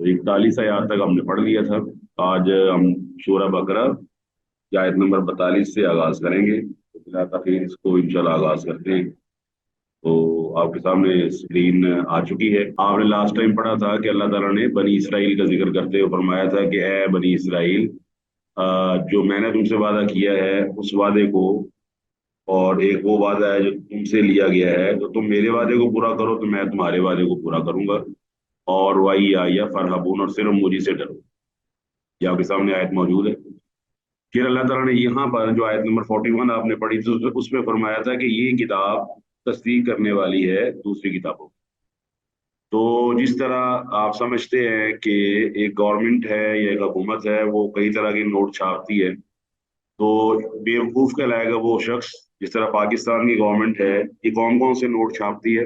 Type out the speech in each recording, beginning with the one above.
तो 41 आयत तक हमने पढ़ लिया था। आज हम सूरह बकरा की आयत नंबर 42 से आगाज करेंगे। तो बिला तखीर इसको इंशाल्लाह आगाज करते हैं। तो आपके सामने स्क्रीन आ चुकी है। आपने लास्ट टाइम पढ़ा था कि अल्लाह ताला ने बनी इसराइल का जिक्र करते हुए फरमाया था कि ए बनी इसराइल, जो मैंने तुमसे वादा किया है उस वादे को, और एक वो वादा है जो तुमसे लिया गया है, तो तुम मेरे वादे को पूरा करो तो मैं तुम्हारे वादे को पूरा करूंगा। और वही आया फरहबून, और सिर्फ मुझी से डरो। ये आपके सामने आयत मौजूद है। फिर अल्लाह ताला ने यहाँ पर जो आयत नंबर 41 आपने पढ़ी थी उसमें फरमाया था कि ये किताब तस्दीक करने वाली है दूसरी किताबों की। तो जिस तरह आप समझते हैं कि एक गवर्नमेंट है या एक हुकूमत है वो कई तरह के नोट छापती है, तो बेवकूफ कहलाएगा वो शख्स। जिस तरह पाकिस्तान की गवर्नमेंट है, ये कौन कौन से नोट छापती है?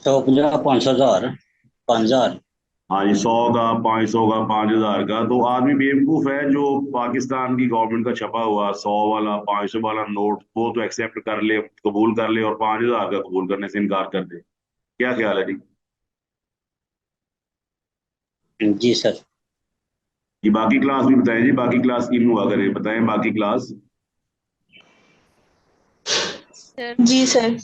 तो 50, 500,000, 5,000। हाँ जी, 100 का, 500 का, 5,000 का। तो आदमी बेवकूफ है जो पाकिस्तान की गवर्नमेंट का छपा हुआ 100 वाला, 500 वाला नोट वो तो एक्सेप्ट कर ले, कबूल कर ले, और 5,000 का कबूल करने से इनकार कर दे। क्या ख्याल है जी? जी सर। ये बाकी क्लास भी बताएं जी, बाकी क्लास की हुआ करें, बताएं बाकी क्लास। सर जी सर।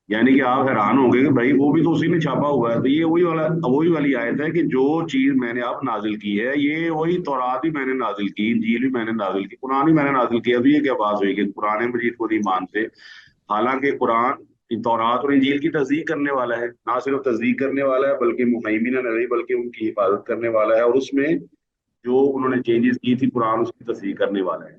यानी कि आप हैरान होंगे कि भाई वो भी तो उसी ने छापा हुआ है। तो ये वही वाली आयत है कि जो चीज मैंने अब नाजिल की है, ये वही तौरात भी मैंने नाजिल की, इंजील भी मैंने नाजिल की, कुरान भी मैंने नाजिल किया। तो ये क्या बात हुई कि कुरान मजीद को नहीं मानते? हालांकि कुरान तौरात और इंजील की तस्दीक करने वाला है, ना सिर्फ तस्दीक करने वाला है बल्कि मुहैमिन नहीं, बल्कि उनकी हिफाजत करने वाला है। और उसमें जो उन्होंने चेंजेस की थी कुरान उसकी तस्दीक करने वाला है।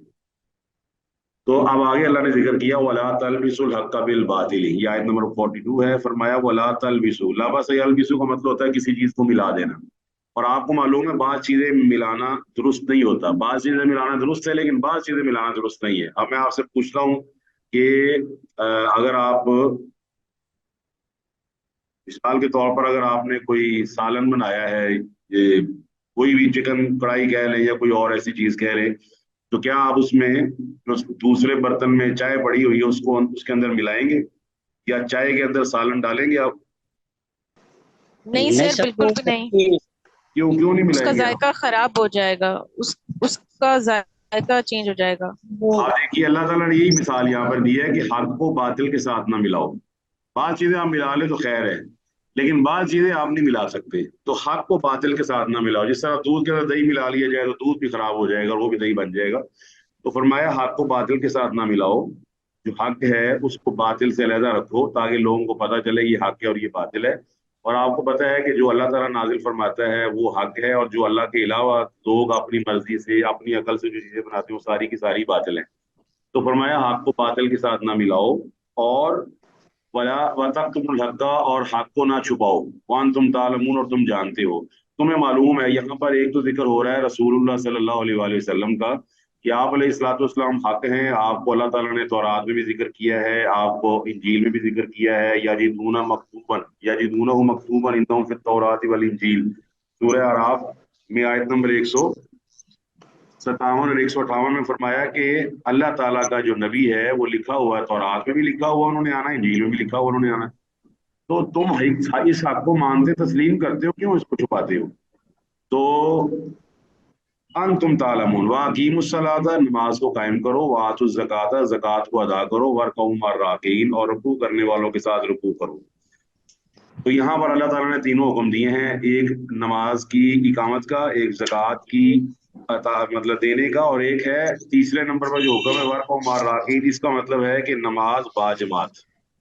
तो अब आगे अल्लाह ने जिक्र किया वला तलबिसुल हक्का बिल बातिल, ये आयत नंबर 42 है। फरमाया वला तलबिसु, लाबा से यलबिसु का मतलब होता है किसी चीज को मिला देना। और आपको मालूम है बात चीजें मिलाना दुरुस्त नहीं होता। बात चीजें मिलाना दुरुस्त है लेकिन बात चीजें मिलाना दुरुस्त नहीं है। अब मैं आपसे पूछता हूँ कि अगर आप मिसाल के तौर पर अगर आपने कोई सालन बनाया है, ये कोई भी चिकन कढ़ाई कह लें या कोई और ऐसी चीज कह लें, तो क्या आप उसमें जो दूसरे बर्तन में चाय पड़ी हुई है उसको उसके अंदर मिलाएंगे, या चाय के अंदर सालन डालेंगे आप? नहीं नहीं सर, सर, बिल्कुल भी नहीं। क्यों क्यों नहीं उसका मिलाएंगे आप? जायका खराब हो जाएगा। उसका जायका चेंज हो जाएगा वो। आप देखिए अल्लाह ताला ने यही मिसाल यहाँ पर दी है कि हक को बातिल के साथ ना मिलाओ। बात चीजें आप मिला ले तो खैर है, लेकिन बात चीजें आप नहीं मिला सकते। तो हक को बातिल के साथ ना मिलाओ। जिस तरह दूध के अंदर दही मिला लिया जाए तो दूध भी खराब हो जाएगा और वो भी दही बन जाएगा। तो फरमाया हक को बातिल के साथ ना मिलाओ। जो हक है उसको बातिल से अलहदा रखो ताकि लोगों को पता चले ये हक है और ये बातिल है। और आपको पता है कि जो अल्लाह ताला नाजिल फरमाता है वो हक है, और जो अल्लाह के अलावा लोग अपनी मर्जी से अपनी अकल से जो चीजें बनाते हैं वो सारी की सारी बातिल है। तो फरमाया हक को बातिल के साथ ना मिलाओ, और वला वतक्तुमुल हक्का, और हक को ना छुपाओ, वान तुम तालमून, और तुम जानते हो। तुम्हें मालूम है। यहाँ पर एक तो जिक्र हो रहा है रसूलुल्लाह सल्लल्लाहु अलैहि वसल्लम का कि आप अलैहिस्सलाम हक हैं। आपको अल्लाह ताला ने तौरात में भी जिक्र किया है, आपको इंजील में भी जिक्र किया है। याजिदूनहु मकतूबन इंदहुम फित तौरात वल इंजील, सूरह आराफ में आयत नंबर 157 और 158 में फरमाया कि अल्लाह ताला का जो नबी है वो लिखा हुआ है, तौरात में भी लिखा हुआ उन्होंने आना है, इंजील में भी लिखा हुआ उन्होंने आना है। तो तुम इस हक को मानते तस्लीम करते हो, क्यों इसको छुपाते हो? तो अन तुम तालमून वाकीमुस्सलाता, नमाज को कायम करो, वातुज ज़काता, ज़कात को अदा करो, वरकऊ मअर राकिन, और रुकू करने वालों के साथ रुकू करो। तो यहाँ पर अल्लाह ताला ने तीनों हुक्म दिए हैं, एक नमाज की इकामत का, एक ज़कात की मतलब देने का, और एक है तीसरे नंबर पर जो हुक्म है वरकऊ मअर राकिन। इसका मतलब है कि नमाज बाजमात,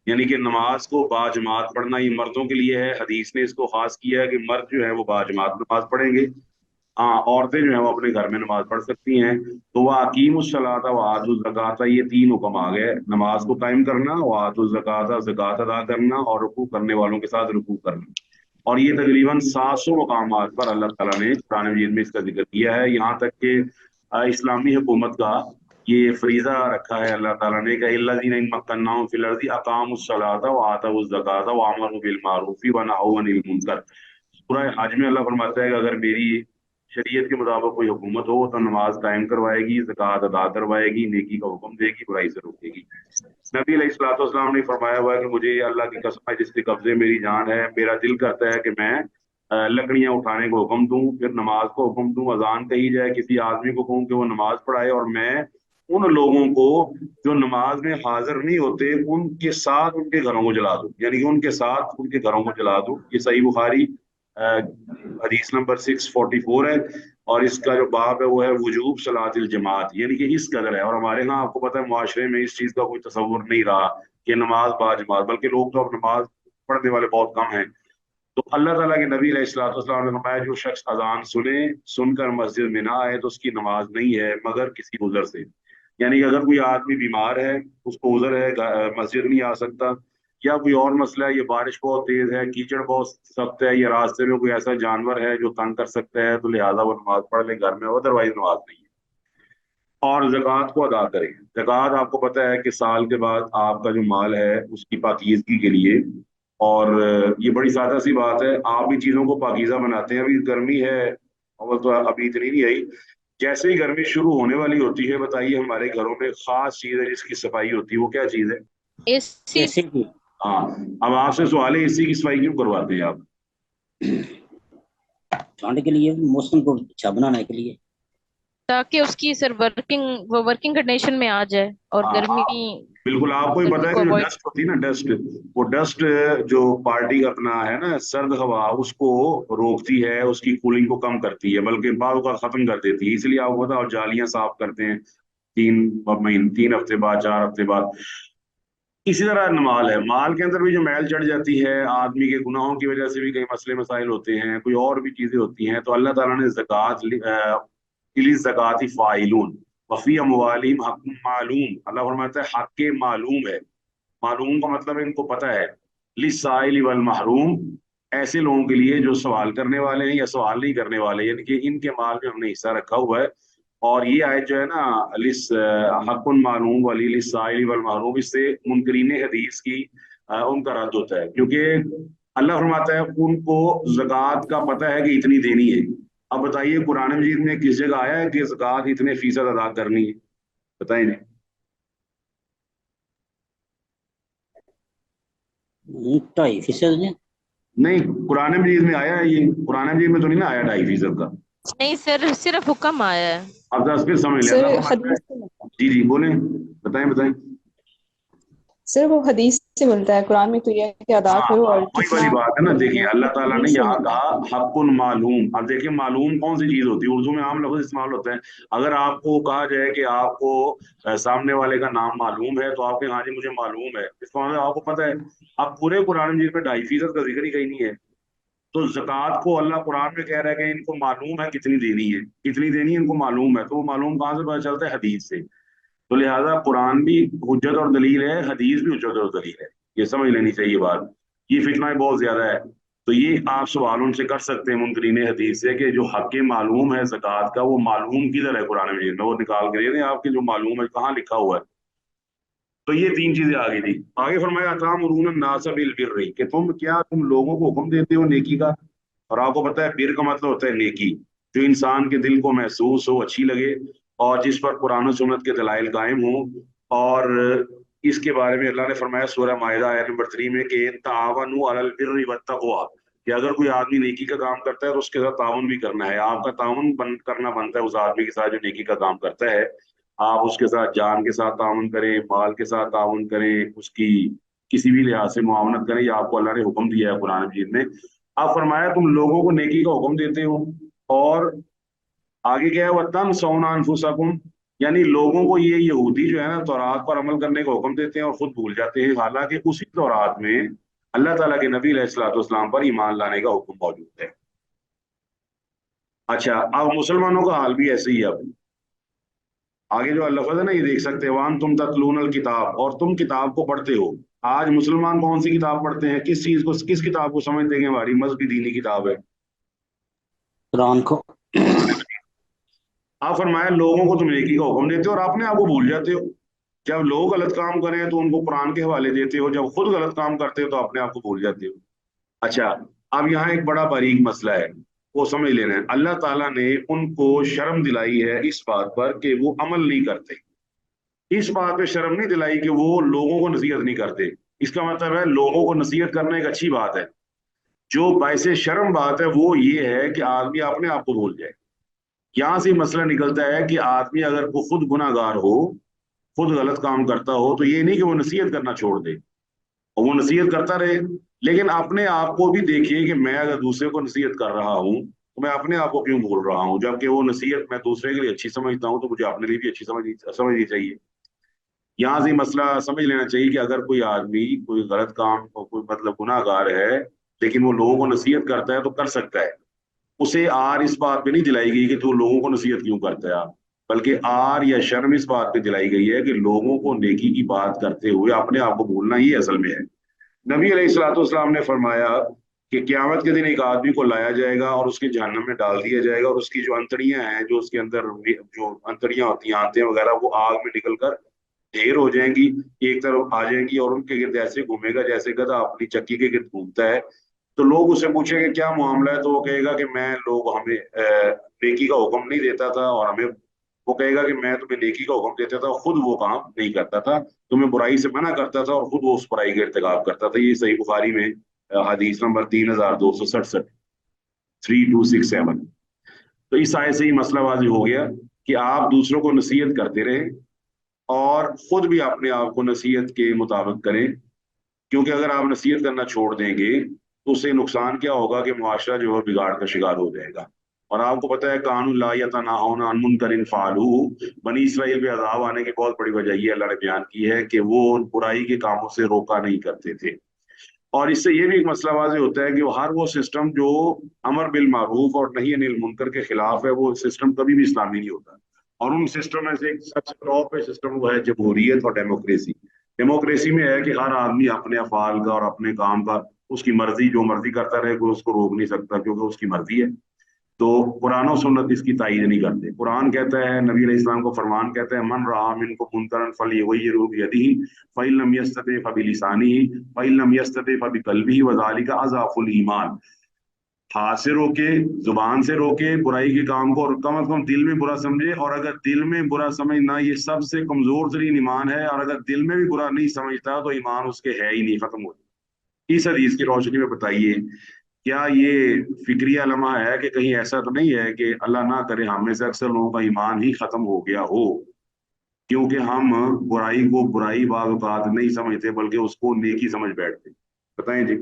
यानी कि नमाज को बाजमात पढ़ना ये मर्दों के लिए है। हदीस ने इसको खास किया है कि मर्द जो है वो बाजमात नमाज पढ़ेंगे। हाँ, औरतें जो है वो अपने घर में नमाज पढ़ सकती हैं। तो वह अकीमुस्सलाता व आतुज ज़काता, ये तीन हुक्म आ गए, नमाज को कायम करना, व आतुज ज़काता, ज़कात अदा करना, और रुकू करने वालों के साथ रुकू करना। और ये तकरीबन 700 मकामात पर अल्लाह ताला ने कुरान मजीद में इसका जिक्र किया है। यहाँ तक कि इस्लामी हुकूमत का ये फरीजा रखा है अल्लाह ताला ने कि इल्लज़ीना इन मक्कन्नाहुम फिल अर्ज़ि अक़ामुस्सलाता व आतवुज़ ज़काता व अमरू बिल मारूफ़ि व नहौ अनिल मुनकर। सूरह हज में अल्लाह फरमाता है कि अगर मेरी शरीयत के मुताबिक कोई हुकूमत हो तो नमाज कायम करवाएगी, ज़कात अदा करवाएगी, नेकी का हुक्म देगी, बुराई से रोकेगी। नबी अलैहिस्सलाम ने फरमाया हुआ है कि मुझे अल्लाह की कसम है जिसके कब्जे मेरी जान है, मेरा दिल करता है कि मैं लकड़ियां उठाने को हुक्म दूं, फिर नमाज को हुक्म दूं, अजान कही जाए, किसी आदमी को कहूं कि वो नमाज पढ़ाए, और मैं उन लोगों को जो नमाज में हाजिर नहीं होते उनके साथ उनके घरों को जला दूं, यानी कि उनके साथ उनके घरों को जला दूं। ये सही बुखारी हदीस नंबर 644 है, और इसका जो बाब है वो है वजूब सलातिल जमात, यानी कि इस कदर है। और हमारे यहाँ आपको पता है मुआशरे में इस चीज का कोई तस्वुर नहीं रहा कि नमाज बाजमात, बल्कि लोग तो अब नमाज पढ़ने वाले बहुत कम हैं। तो अल्लाह ताला के नबी अलैहिस्सलाम ने फरमाया जो शख्स अजान सुने, सुनकर मस्जिद में ना आए तो उसकी नमाज नहीं है मगर किसी उज़र से। यानी कि अगर कोई आदमी बीमार है, उसको उज़र है, मस्जिद नहीं आ सकता, या कोई और मसला है, ये बारिश बहुत तेज है, कीचड़ बहुत सख्त है, या रास्ते में कोई ऐसा जानवर है जो तंग कर सकता है, तो लिहाजा वो नमाज पढ़ ले घर में, अदरवाइज नमाज नहीं है। और ज़कात को अदा करें। ज़कात आपको पता है कि साल के बाद आपका जो माल है उसकी पाकीज़गी के लिए, और ये बड़ी सादा सी बात है, आप भी चीज़ों को पाकीज़ा बनाते हैं। अभी गर्मी है, अव्वल तो अभी इतनी नहीं आई, जैसे ही गर्मी शुरू होने वाली होती है, बताइए हमारे घरों में खास चीज़ है जिसकी सफाई होती है, वो क्या चीज़ है? एसी। एसी की। हाँ। अब आपसे सवाल है, एसी की सफाई क्यों करवाते हैं आप? ठंड के लिए, मौसम को अच्छा बनाने के लिए। ताकि उसकी सर वो वर्किंग कंडीशन में आ जाए और हाँ, गर्मी आप बिल्कुल, आपको ही पता गर्मी है को कि जो अवॉइड। डस्ट होती है ना, डस्ट, वो डस्ट जो पार्टी अपना है ना, सर्द हवा, उसको रोकती है, उसकी कूलिंग को कम करती है, बल्कि बाद का खत्म कर देती है। इसलिए आपको पता है, और जालियां साफ करते हैं 3 महीने, 3 हफ्ते बाद, 4 हफ्ते बाद। इसी तरह नमाल है, माल के अंदर भी जो मैल चढ़ जाती है, आदमी के गुनाहों की वजह से भी कई मसले मसाइल होते हैं, कोई और भी चीजें होती हैं, तो अल्लाह ताला ने ज़कात फाइलून वफी अमवालिहिम हक़्क़ुम मालूम, अल्लाह फरमाता है हक के मालूम है। मालूम का मतलब है इनको पता है। लिस्साइल वल महरूम, ऐसे लोगों के लिए जो सवाल करने वाले हैं या सवाल नहीं करने वाले, यानी कि इनके माल में हमने हिस्सा रखा हुआ है। और ये आयत जो है ना, लिस हक़्क़ुन मालूम वली लिस्साइल वल महरूम, इससे मुनकरीन हदीस की उनका रद्द होता है, क्योंकि अल्लाह फरमाता है उनको ज़कात का पता है कि इतनी देनी है। अब बताइए कुरान मजीद में किस जगह आया है कि ज़कात इतने फीसद अदा करनी है? बताइए नहीं। 2.5% ने। नहीं, कुरान मजीद में आया है, ये कुरान मजीद में तो नहीं ना आया 2.5% का। नहीं सर, सिर्फ हुक्म आया है। अब 10 फिर समझ लिया, अल्लाह सर फरमाता है। हदीस से मिलता है। जी जी बोलें, बताएं बताएं। सर वो हदीस से मिलता है, कुरान में तो ये है कि अदा हाँ करो हाँ, और वही वाली जितना बात है ना। देखिए अल्लाह ताला ने हदीस से यहाँ मिलता कहा हक्कुन मालूम। अब देखिए मालूम कौन सी चीज होती है, उर्दू में आम लफ्ज इस्तेमाल होता है। अगर आपको कहा जाए कि आपको सामने वाले का नाम मालूम है, तो आपके हाँ जी मुझे मालूम है, इसका मतलब आपको पता है। अब पूरे कुरान मजीद में 2.5% का जिक्र ही कहीं नहीं है। तो जक़ात को अल्लाह कुरान में कह रहा है कि इनको मालूम है कितनी देनी है, कितनी देनी है इनको मालूम है, तो वो मालूम कहाँ से पता चलता है? हदीस से। तो लिहाजा कुरान भी हुज्जत और दलील है, हदीस भी हुज्जत और दलील है, ये समझ लेनी चाहिए बात। ये फितना बहुत ज्यादा है। तो ये आप सवाल उनसे कर सकते हैं मुनकरीन हदीस से कि जो हक मालूम है ज़कात का, वो मालूम किधर है कुरान मजीद में, वो निकाल के दे दें आपके, जो मालूम है कहाँ लिखा हुआ है। तो ये 3 चीजें आ गई थी। आगे फरमाया अतामुरून नास बिल बिर्रि, कि तुम लोगों को हुक्म देते हो नेकी का। और आपको पता है बिर का मतलब होता है नेकी, जो इंसान के दिल को महसूस हो, अच्छी लगे, और जिस पर कुरान और सुन्नत के दलाइल कायम हो। और इसके बारे में अल्लाह ने फरमाया सूरह माइदा आयत नंबर 3 में कि तावनु अलल बिर्रि वत्तक़वा, कि अगर कोई आदमी नेकी का काम करता है तो उसके साथ ताउन भी करना है। आपका ताउन करना बनता है उस आदमी के साथ जो नेकी का काम करता है। आप उसके साथ जान के साथ ताउन करें, माल के साथ ताउन करें, उसकी किसी भी लिहाज से मुआवनत करें, ये आपको अल्लाह ने हुक्म दिया है कुरान मजीद में। आप फरमाया तुम लोगों को नेकी का हुक्म देते हो, और आगे क्या है, वतन सौना अनफुसकुम, यानी लोगों को ये यहूदी जो है ना तौरात पर अमल करने का हुक्म देते हैं और खुद भूल जाते हैं, हालांकि उसी तौरात में अल्लाह ताला के नबी अलैहिस्सलाम पर ईमान लाने का हुक्म मौजूद है। अच्छा, अब मुसलमानों का हाल भी ऐसे ही है। अब आगे जो लफ्ज है ना, ये देख सकते हो, वान तुम ततलूनल किताब, और तुम किताब को पढ़ते हो। आज मुसलमान कौन सी किताब पढ़ते हैं? किस चीज को, किस किताब को समझते हैं कि हमारी मजहबी दीनी किताब है? कुरान को। कुरान मजीद। आप फरमाया लोगों को तुम नेकी का हुक्म देते हो और अपने आप को भूल जाते हो। जब लोग गलत काम करें तो उनको कुरान के हवाले देते हो, जब खुद गलत काम करते हो तो अपने आप को भूल जाते हो। अच्छा, अब यहाँ एक बड़ा बारीक मसला है। وہ سمجھ لینا ہے اللہ تعالیٰ نے ان کو شرم دلائی ہے اس بات پر کہ وہ عمل نہیں کرتے، اس بات پہ شرم نہیں دلائی کہ وہ لوگوں کو نصیحت نہیں کرتے۔ اس کا مطلب ہے لوگوں کو نصیحت کرنا ایک اچھی بات ہے، جو باعث شرم بات ہے وہ یہ ہے کہ آدمی اپنے آپ کو بھول جائے۔ یہاں سے مسئلہ نکلتا ہے کہ آدمی اگر وہ خود گناہ گار ہو، خود غلط کام کرتا ہو، تو یہ نہیں کہ وہ نصیحت کرنا چھوڑ دے اور وہ نصیحت کرتا رہے، لیکن اپنے آپ کو بھی دیکھیے کہ میں اگر دوسرے کو نصیحت کر رہا ہوں تو میں اپنے آپ کو کیوں بھول رہا ہوں، جبکہ وہ نصیحت میں دوسرے کے لیے اچھی سمجھتا ہوں تو مجھے اپنے لیے بھی اچھی سمجھنی چاہیے۔ یہاں سے مسئلہ سمجھ لینا چاہیے کہ اگر کوئی آدمی کوئی غلط کام کوئی مطلب گناہ گار ہے لیکن وہ لوگوں کو نصیحت کرتا ہے تو کر سکتا ہے، اسے آر اس بات پہ نہیں دلائی گئی کہ تو لوگوں کو نصیحت کیوں کرتا ہے، بلکہ آر یا شرم اس بات پہ دلائی گئی ہے کہ لوگوں کو نیکی کی بات کرتے ہوئے اپنے آپ کو بھولنا ہی اصل میں ہے۔ نبی علیہ الصلوۃ والسلام نے فرمایا کہ قیامت کے دن ایک آدمی کو لایا جائے گا اور اس کے جہنم میں ڈال دیا جائے گا، اور اس کی جو انتڑیاں ہیں، جو اس کے اندر جو انتڑیاں ہوتی ہیں آنتیں وغیرہ، وہ آگ میں نکل کر ڈھیر ہو جائیں گی، ایک طرف آ جائیں گی، اور ان کے گرد ایسے گھومے گا جیسے گدھا اپنی چکی کے گرد گھومتا ہے۔ تو لوگ اسے پوچھیں گے کیا معاملہ ہے، تو وہ کہے گا کہ میں لوگ ہمیں نیکی کا حکم نہیں دیتا تھا، اور ہمیں وہ کہے گا کہ میں تمہیں نیکی کا حکم دیتا تھا، خود وہ کام نہیں کرتا تھا، تمہیں برائی سے منع کرتا تھا اور خود وہ اس برائی کا ارتکاب کرتا تھا۔ یہ صحیح بخاری میں حدیث نمبر 3267، 3267۔ تو اس آیت سے ہی مسئلہ واضح ہو گیا کہ آپ دوسروں کو نصیحت کرتے رہیں اور خود بھی اپنے آپ کو نصیحت کے مطابق کریں، کیونکہ اگر آپ نصیحت کرنا چھوڑ دیں گے تو اس سے نقصان کیا ہوگا کہ معاشرہ جو ہے بگاڑ کا شکار ہو جائے گا۔ اور آپ کو پتہ ہے قانون لا یتناہون عن منکر فعلوہ، بنی اسرائیل پہ عذاب آنے کی بہت بڑی وجہ یہ اللہ نے بیان کی ہے کہ وہ برائی کے کاموں سے روکا نہیں کرتے تھے۔ اور اس سے یہ بھی ایک مسئلہ واضح ہوتا ہے کہ ہر وہ سسٹم جو امر بالمعروف اور نہی عن المنکر کے خلاف ہے، وہ سسٹم کبھی بھی اسلامی نہیں ہوتا۔ اور ان سسٹم میں سے ایک سب سے ٹاپ پہ سسٹم وہ ہے جمہوریت اور ڈیموکریسی۔ ڈیموکریسی میں ہے کہ ہر آدمی اپنے افعال کا اور اپنے کام کا اس کی مرضی جو مرضی کرتا رہے، کوئی اس کو روک نہیں سکتا کیونکہ اس کی مرضی ہے۔ تو قرآن و سنت اس کی تائید نہیں کرتے۔ قرآن کہتا ہے، نبی علیہ السلام کو فرمان کہتا ہے، من رآ منکم منکرا فلیغیرہ بیدہ فإن لم یستطع فبلسانہ فإن لم یستطع فبقلبہ وذلک اضعف الایمان۔ ہاتھ سے روکے، زبان سے روکے برائی کے کام کو، اور کم از کم دل میں برا سمجھے، اور اگر دل میں برا سمجھنا یہ سب سے کمزور ترین ایمان ہے، اور اگر دل میں بھی برا نہیں سمجھتا تو ایمان اس کے ہے ہی نہیں، ختم ہو جائے۔ اس حدیث کی روشنی میں بتائیے کیا یہ فکریہ لمحہ ہے کہ کہیں ایسا تو نہیں ہے کہ اللہ نہ کرے ہم میں سے اکثر لوگوں کا ایمان ہی ختم ہو گیا ہو، کیونکہ ہم برائی کو برائی بعض اوقات نہیں سمجھتے بلکہ اس کو نیکی سمجھ بیٹھتے؟ بتائیں جی۔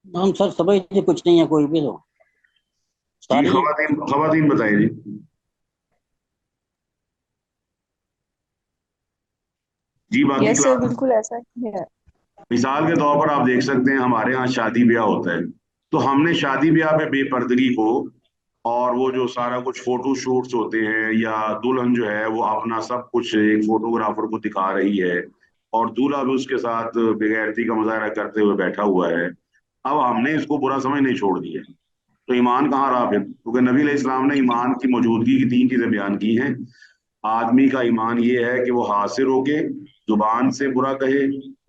ہم سر سمجھتے کچھ نہیں ہے کوئی بھی تو جی ساری خواتین بتائیں جی۔ جی باقی یس سر، کلاس بالکل ایسا ہی ہے۔ مثال کے طور پر آپ دیکھ سکتے ہیں ہمارے ہاں شادی بیاہ ہوتا ہے، تو ہم نے شادی بیاہ پہ بے پردگی کو اور وہ جو سارا کچھ فوٹو شوٹس ہوتے ہیں، یا دلہن جو ہے وہ اپنا سب کچھ ایک فوٹوگرافر کو دکھا رہی ہے اور دولہا بھی اس کے ساتھ بغیرتی کا مظاہرہ کرتے ہوئے بیٹھا ہوا ہے، اب ہم نے اس کو برا سمجھ نہیں چھوڑ دیا، تو ایمان کہاں رہا پھر؟ کیونکہ نبی علیہ السلام نے ایمان کی موجودگی کی 3 چیزیں بیان کی ہیں۔ آدمی کا ایمان یہ ہے کہ وہ ہاتھ سے روکے، زبان سے برا کہے،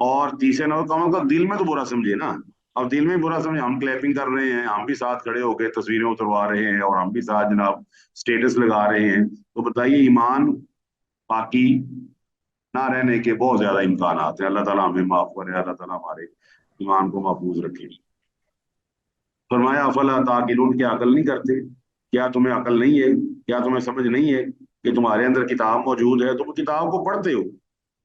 اور تیسرے نمبر کم از کم دل میں تو برا سمجھے نا۔ اب دل میں برا سمجھے، ہم کلیپنگ کر رہے ہیں، ہم بھی ساتھ کھڑے ہو کے تصویریں اتروا رہے ہیں اور ہم بھی ساتھ جناب سٹیٹس لگا رہے ہیں، تو بتائیے ایمان باقی نہ رہنے کے بہت زیادہ امکانات ہیں۔ اللہ تعالیٰ ہمیں معاف کرے، اللہ تعالیٰ ہمارے ایمان کو محفوظ رکھے۔ فرمایا افلا تعقلون، کیا عقل نہیں کرتے؟ کیا تمہیں عقل نہیں ہے؟ کیا تمہیں سمجھ نہیں ہے کہ تمہارے اندر کتاب موجود ہے، تم کتاب کو پڑھتے ہو؟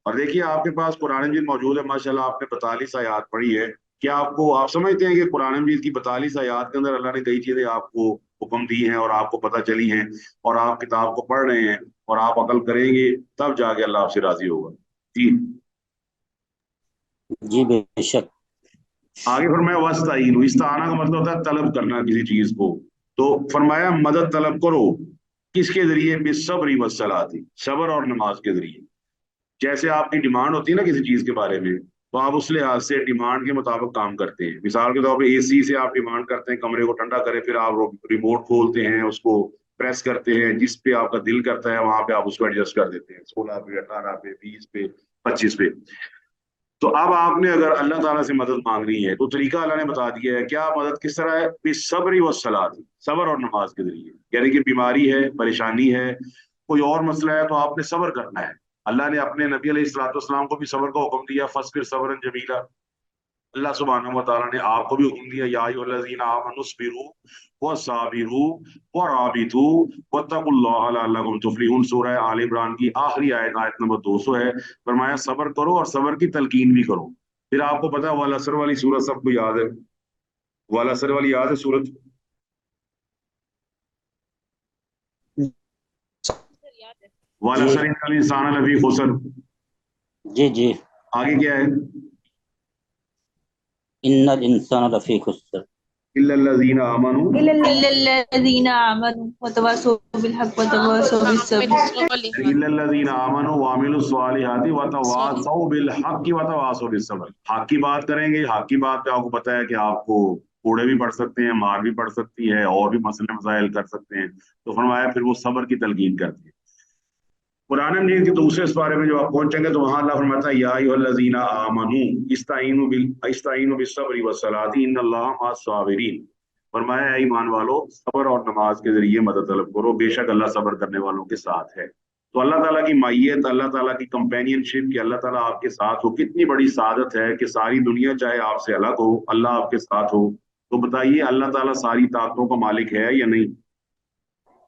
اور دیکھیے آپ کے پاس قرآن مجید موجود ہے، ماشاءاللہ آپ نے 42 آیات پڑھی ہے، کیا آپ سمجھتے ہیں کہ قرآن مجید کی 42 آیات کے اندر اللہ نے کئی چیزیں آپ کو حکم دی ہیں اور آپ کو پتہ چلی ہیں، اور آپ کتاب کو پڑھ رہے ہیں اور آپ عقل کریں گے تب جا کے اللہ آپ سے راضی ہوگا؟ جی بے شک۔ آگے فرمایا واستعین، استعانہ کا مطلب ہوتا ہے طلب کرنا کسی چیز کو، تو فرمایا مدد طلب کرو، کس کے ذریعے؟ بالصبر والصلاۃ، صبر اور نماز کے ذریعے۔ جیسے آپ کی ڈیمانڈ ہوتی ہے نا کسی چیز کے بارے میں، تو آپ اس لحاظ سے ڈیمانڈ کے مطابق کام کرتے ہیں۔ مثال کے طور پہ اے سی سے آپ ڈیمانڈ کرتے ہیں کمرے کو ٹھنڈا کرے، پھر آپ ریموٹ کھولتے ہیں، اس کو پریس کرتے ہیں، جس پہ آپ کا دل کرتا ہے وہاں پہ آپ اس کو ایڈجسٹ کر دیتے ہیں، 16 پہ، 18 پہ، 20 پہ، 25 پہ۔ تو اب آپ نے اگر اللہ تعالیٰ سے مدد مانگنی ہے تو طریقہ اللہ نے بتا دیا ہے. کیا مدد کس طرح ہے؟ بالصبر والصلاۃ، صبر اور نماز کے ذریعے. یعنی کہ بیماری ہے، پریشانی ہے، کوئی اور مسئلہ ہے تو آپ نے صبر کرنا ہے. اللہ نے اپنے نبی علیہ الصلوۃ والسلام کو بھی صبر کا حکم دیا، فاصبر صبرا جمیلا. اللہ سبحانہ و تعالیٰ نے آپ کو بھی حکم دیا، یا ایھا الذین آمنوا اصبروا وصابروا ورابطوا واتقوا اللہ لعلکم تفلحون. سورہ آل عمران کی آخری آیت، آیت نمبر 200 ہے. فرمایا صبر کرو اور صبر کی تلقین بھی کرو. پھر آپ کو پتا ہے والعصر والی سورت سب کو یاد ہے، والعصر والی یاد ہے سورت؟ یاد ہے. والعصر ان الانسان لفی خسر. جی جی. آگے کیا ہے؟ ان الانسان لفی خسر الا الذین آمنوا إلا الذين آمنوا وتواصوا بالحق وتواصوا بالصبر. الا الذین آمنوا وعملوا الصالحات وتواصوا بالحق وتواصوا بالصبر. حق کی بات کریں گے، حق کی بات پہ آپ کو پتا ہے کہ آپ کو کوڑے بھی پڑ سکتے ہیں، مار بھی پڑ سکتی ہے، اور بھی مسئلے مسائل کر سکتے ہیں. تو فرمایا پھر وہ صبر کی تلقین کرتی ہے. قرآن مجید کے دوسرے سپارے میں جب آپ پہنچیں گے تو وہاں اللہ فرماتا ہے یا ایھا الذین آمنوا استعینوا بالصبر والصلاۃ ان اللہ مع الصابرین. فرمایا اے ایمان والو، صبر اور نماز کے ذریعے مدد طلب کرو، بے شک اللہ صبر کرنے والوں کے ساتھ ہے. تو اللہ تعالیٰ کی مائیت، اللہ تعالیٰ کی کمپینین شپ، کہ اللہ تعالیٰ آپ کے ساتھ ہو، کتنی بڑی سعادت ہے کہ ساری دنیا چاہے آپ سے الگ ہو، اللہ آپ کے ساتھ ہو. تو بتائیے اللہ تعالیٰ ساری طاقتوں کا مالک ہے یا نہیں؟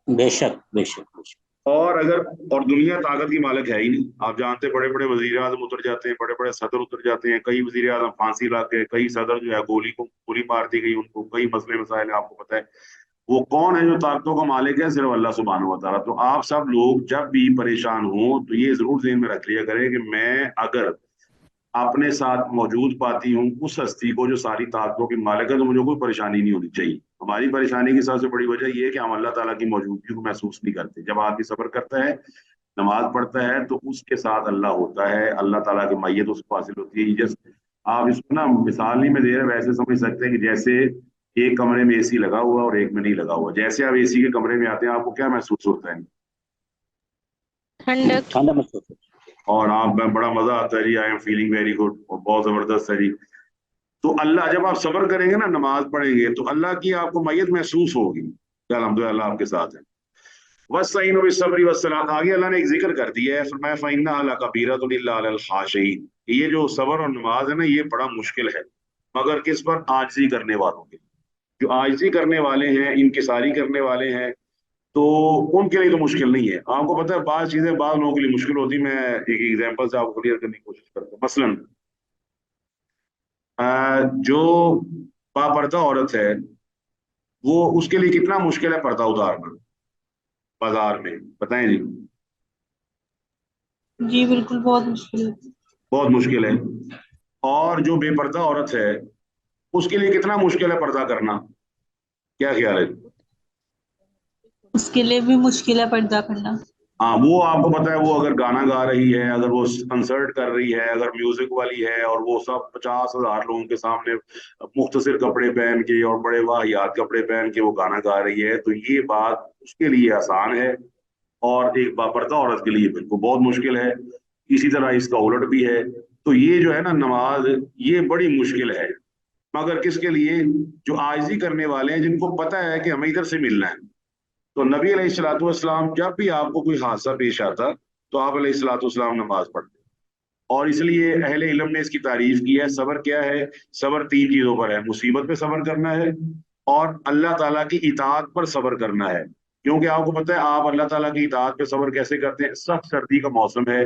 بے شک بے شک بے شک. اور دنیا طاقت کی مالک ہے ہی نہیں. آپ جانتے بڑے بڑے وزیر اعظم اتر جاتے ہیں، بڑے بڑے صدر اتر جاتے ہیں، کئی وزیر اعظم پھانسی لاتے ہیں، کئی صدر جو ہے گولی مار دی گئی ان کو، کئی مسئلے مسائل ہیں آپ کو پتہ ہے. وہ کون ہے جو طاقتوں کا مالک ہے؟ صرف اللہ سبحانہ و تعالیٰ. تو آپ سب لوگ جب بھی پریشان ہوں تو یہ ضرور ذہن میں رکھ لیا کریں کہ میں اگر اپنے ساتھ موجود پاتی ہوں اس ہستی کو جو ساری طاقتوں کی مالک ہے تو مجھے کوئی پریشانی نہیں ہونی چاہیے. ہماری پریشانی کی سب سے بڑی وجہ یہ ہے کہ ہم اللہ تعالیٰ کی موجودگی کو محسوس نہیں کرتے. جب آدمی صبر کرتا ہے، نماز پڑھتا ہے، تو اس کے ساتھ اللہ ہوتا ہے، اللہ تعالیٰ کی مائیت اس کو حاصل ہوتی ہے. جس آپ اس کو نا مثال نہیں میں دے رہا، ویسے سمجھ سکتے ہیں کہ جیسے ایک کمرے میں اے سی لگا ہوا اور ایک میں نہیں لگا ہوا. جیسے آپ اے سی کے کمرے میں آتے ہیں آپ کو کیا محسوس ہوتا ہے؟ ٹھنڈک. ٹھنڈا محسوس ہوتا اور آپ میں بڑا مزہ آتا ہے جی، I am feeling very good, اور بہت زبردست ہے جی. تو اللہ جب آپ صبر کریں گے نا، نماز پڑھیں گے، تو اللہ کی آپ کو میت محسوس ہوگی کہ الحمدللہ آپ کے ساتھ ہے. وَاسْتَعِينُوا بِالصَّبْرِ وَالصَّلَاةِ. آگے اللہ نے ایک ذکر کر دیا ہے، فرمایا فَإِنَّهَا لَكَبِيرَةٌ إِلَّا عَلَى الْخَاشِعِينَ. یہ جو صبر اور نماز ہے نا، یہ بڑا مشکل ہے، مگر کس پر؟ عاجزی کرنے والوں کے. جو عاجزی کرنے والے ہیں، انکساری کرنے والے ہیں، تو ان کے لیے تو مشکل نہیں ہے. آپ کو پتہ ہے بعض چیزیں بعض لوگوں کے لیے مشکل ہوتی. میں ایک ایگزامپل سے آپ کو کلیئر کرنے کی کوشش کرتا ہوں. مثلاً جو باپردہ عورت ہے، وہ اس کے لیے کتنا مشکل ہے پردہ اتارنا بازار میں، بتائیں جی. جی بالکل بہت مشکل ہے. بہت مشکل ہے. اور جو بے پردہ عورت ہے اس کے لیے کتنا مشکل ہے پردہ کرنا؟ کیا خیال ہے؟ اس کے لیے بھی مشکل ہے پردہ کرنا. ہاں، وہ آپ کو پتا ہے وہ اگر گانا گا رہی ہے، اگر وہ کنسرٹ کر رہی ہے، اگر میوزک والی ہے، اور وہ سب 50,000 لوگوں کے سامنے مختصر کپڑے پہن کے اور بڑے واہیات کپڑے پہن کے وہ گانا گا رہی ہے، تو یہ بات اس کے لیے آسان ہے اور ایک باپردہ عورت کے لیے بالکل بہت مشکل ہے. اسی طرح اس کا الٹ بھی ہے. تو یہ جو ہے نا نماز، یہ بڑی مشکل ہے، مگر کس کے لیے؟ جو عاجزی کرنے والے ہیں، جن کو پتہ ہے کہ ہمیں ادھر سے ملنا ہے. تو نبی علیہ الصلوۃ والسلام جب بھی آپ کو کوئی حادثہ پیش آتا تو آپ علیہ الصلوۃ والسلام نماز پڑھتے. اور اس لیے اہل علم نے اس کی تعریف کی ہے. صبر کیا ہے؟ صبر 3 چیزوں پر ہے. مصیبت پہ صبر کرنا ہے، اور اللہ تعالیٰ کی اطاعت پر صبر کرنا ہے. کیونکہ آپ کو پتہ ہے آپ اللہ تعالیٰ کی اطاعت پہ صبر کیسے کرتے ہیں؟ سخت سردی کا موسم ہے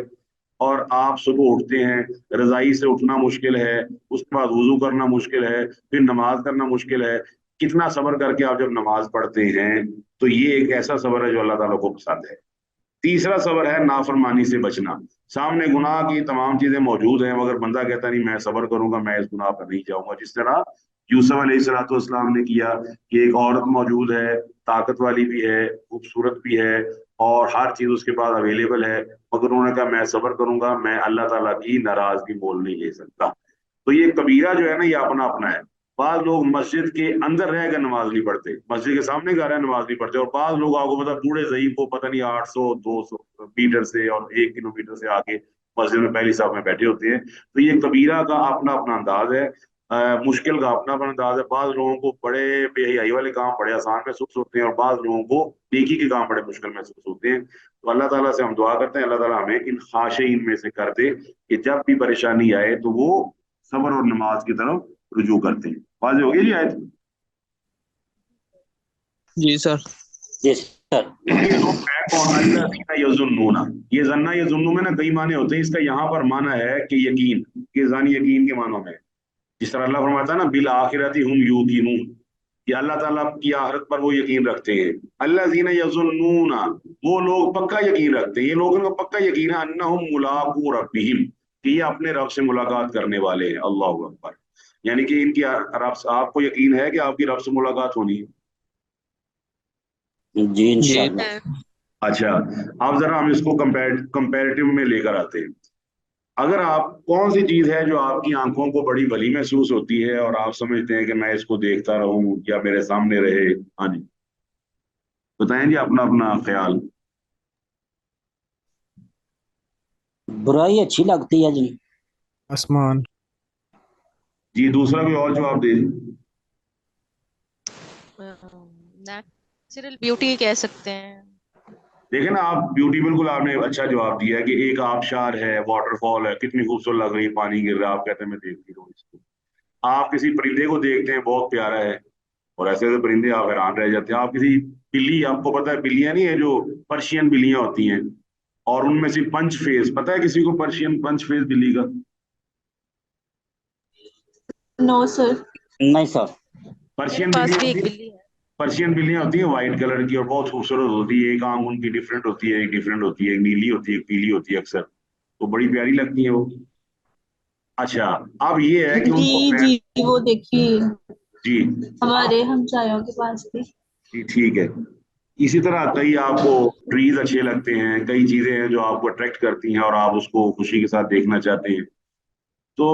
اور آپ صبح اٹھتے ہیں، رضائی سے اٹھنا مشکل ہے، اس کے بعد وضو کرنا مشکل ہے، پھر نماز کرنا مشکل ہے. کتنا صبر کر کے آپ جب نماز پڑھتے ہیں تو یہ ایک ایسا صبر ہے جو اللہ تعالیٰ کو پسند ہے. تیسرا صبر ہے نافرمانی سے بچنا. سامنے گناہ کی تمام چیزیں موجود ہیں مگر بندہ کہتا نہیں میں صبر کروں گا، میں اس گناہ پر نہیں جاؤں گا. جس طرح یوسف علیہ الصلوۃ والسلام نے کیا کہ ایک عورت موجود ہے، طاقت والی بھی ہے، خوبصورت بھی ہے، اور ہر چیز اس کے پاس اویلیبل ہے، مگر انہوں نے کہا میں صبر کروں گا، میں اللہ تعالیٰ کی ناراضگی مول نہیں لے سکتا. تو یہ کبیرہ جو ہے نا، یہ اپنا اپنا ہے. بعض لوگ مسجد کے اندر رہ کر نماز نہیں پڑھتے، مسجد کے سامنے گھر ہے نماز نہیں پڑھتے، اور بعض لوگ آپ کو پتا بوڑھے ضعیف کو پتہ نہیں 800 200 میٹر سے اور 1 کلومیٹر سے آگے مسجد में पहली साफ में बैठे होते हैं। तो ये कबीरा का अपना अपना अंदाज है, मुश्किल का अपना अपना अंदाज है। बाद लोगों को बड़े बेहयाई वाले काम बड़े आसान महसूस होते हैं और बाद लोगों को नेकी के काम बड़े मुश्किल महसूस होते हैं। तो अल्लाह ताला से हम दुआ करते हैं अल्लाह ताला हमें इन खाशिईन में से कर दे कि जब भी परेशानी आए तो वो सब्र और नमाज की तरफ रुजू करते हैं। वाज़ेह हो गई जी आयत? जी सर। जी सर। ये लोग हैं कौन? अल्लज़ीना यज़ुन्नूना, ये जन्ना यज़ुन्नु में ना कई माने होते हैं। इसका यहाँ पर माना है कि यकीन, कि जानी यकीन के मानों में, जिस तरह अल्लाह फरमाता है ना बिल आखिरती हुम यूकिनून, कि अल्लाह ताला की आखिरत पर वो यकीन रखते हैं। अल्लज़ीना यज़ुन्नूना, वो लोग पक्का यकीन रखते हैं, ये लोगों का पक्का यकीन है अन्नहुम मुलाकू रब्बिहिम, कि ये अपने रब से मुलाकात करने वाले हैं। अल्लाहु अकबर। यानी कि इनकी रब, आपको यकीन है कि आपकी रब से मुलाकात होनी है? जी इंशाअल्लाह। अच्छा, अब जरा हम इसको कंपैरेटिव में लेकर आते हैं। अगर आप कौन सी चीज है जो आपकी आंखों को बड़ी भली महसूस होती है और आप समझते हैं कि मैं इसको देखता रहूं या मेरे सामने रहे? हाँ जी, बताएं जी अपना अपना ख्याल। बुराई अच्छी लगती है जी। आसमान। जी, दूसरा भी और जवाब दे दी। नेचुरल ब्यूटी कह सकते हैं। देखे ना आप, ब्यूटी बिल्कुल आपने अच्छा जवाब दिया है कि एक आबशार है, वाटरफॉल है, कितनी खूबसूरत लग रही है, पानी गिर रहा है, आप कहते हैं मैं देखती रहूं इसको। आप किसी परिंदे को देखते हैं बहुत प्यारा है, और ऐसे ऐसे परिंदे आप हैरान रह जाते हैं। आप किसी बिल्ली, आपको पता है बिल्लियां नहीं है जो पर्शियन बिल्लियां होती हैं, और उनमें से पंच फेस, पता है किसी को पर्शियन पंच फेस बिल्ली का? No sir. नहीं सर। मेरे पर्शियन पास बिल्लियां भी एक होती है, बिल्ली है। पर्शियन बिल्लियां होती हैं व्हाइट कलर की और बहुत खूबसूरत होती है। एक आंख उनकी डिफरेंट होती है, एक डिफरेंट होती है, एक नीली होती है, एक पीली होती है अक्सर, तो बड़ी प्यारी लगती है वो। अच्छा, अब ये है कि उनको जी जी, वो देखिए जी हमारे हमसायों के पास भी। जी ठीक है। इसी तरह कई आपको ट्रीज अच्छे लगते हैं, कई चीजें हैं जो आपको अट्रैक्ट करती हैं और आप उसको खुशी के साथ देखना चाहते हैं। तो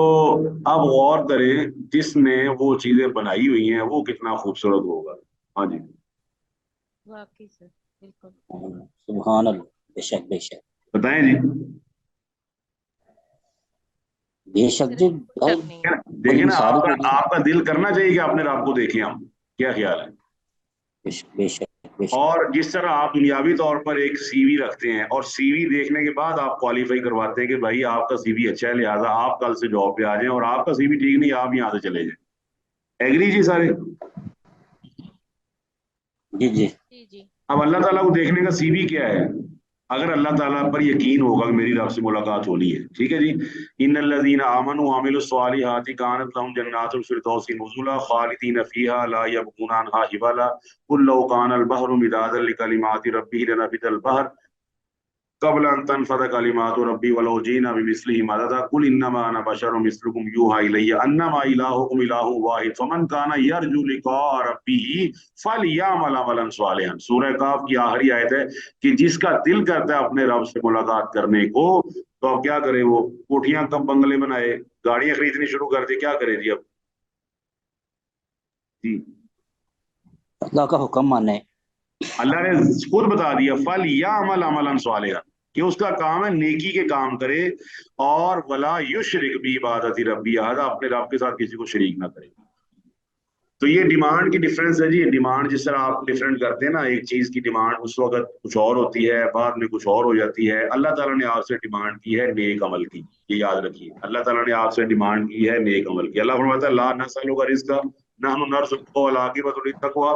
आप गौर करें जिसने वो चीजें बनाई हुई हैं वो कितना खूबसूरत होगा। हाँ जी, वाकई सर, बिल्कुल। सुभान अल्लाह। बेशक बेशक बताएं जी। बेशक जी। सिर्फ भाई शक नहीं है। देखिए बड़ी ना, सारी आपका चीजें। आपका दिल करना चाहिए कि अपने रब को देखें हम, क्या ख्याल है? बेशक बेशक बेशक। और जिस तरह आप दुनियावी तौर पर एक सीवी रखते हैं और सीवी देखने के बाद आप क्वालिफाई करवाते हैं कि भाई आपका सीवी अच्छा है, लिहाजा आप कल से जॉब पे आ जाएं, और आपका सीवी ठीक नहीं, आप यहाँ से चले जाएं। एग्री जी सारे? जी जी। जी जी। अब अल्लाह ताला को देखने का सीवी क्या है? अगर अल्लाह ताला पर यकीन होगा कि मेरी रब से मुलाकात होनी है, ठीक है जी। इन्नल्लज़ीना आमनू व अमिलुस स्वालिहाति कानत लहुम जन्नातुल फिरदौसी नुज़ुला खालिदीन फीहा ला यबगूना अन्हा हिवला कुल लौ कानल बहरु मिदादन लिकलिमाति रब्बी लनफिदल बहर कबल अन तनफद कलिमातु रब्बी वलौ जीना बिमिस्लिहि मददा कुल इन्नमा अना बशरुम मिस्लुकुम यूहा इलैया अन्नमा इलाहुकुम इलाहुन वाहिद फमन काना यरजु लिका रब्बिही फलयअमल अमलन सालिहन। सूरह काफ की आखिरी आयत है कि जिसका दिल करता है अपने रब से मुलाकात करने को, तो अब क्या करे? वो कोठियां कम बंगले बनाए, गाड़ियां खरीदनी शुरू कर दी, क्या करे जी अब? जी, अल्लाह का हुक्म माने। अल्लाह ने खुद बता दिया फल या अमल अमलन सालिहा, कि उसका काम है नेकी के काम करे, और वला युशरिक भी इबादती रब्बी अहदा, अपने रब के साथ किसी को शरीक ना करे। तो ये डिमांड की डिफरेंस है जी। डिमांड जिस तरह आप डिफरेंट करते हैं ना, एक चीज की डिमांड उस वक्त कुछ और होती है, बाद में कुछ और हो जाती है। अल्लाह ताला ने आपसे डिमांड की है नेक अमल की, ये याद रखिए। अल्लाह ताला ने आपसे डिमांड की है नेक अमल की। अल्लाह फरमाता है ला नसअलुका रिज़्क़ा नहनु नरज़ुक़ुका वल आक़िबतु लित्तक़वा।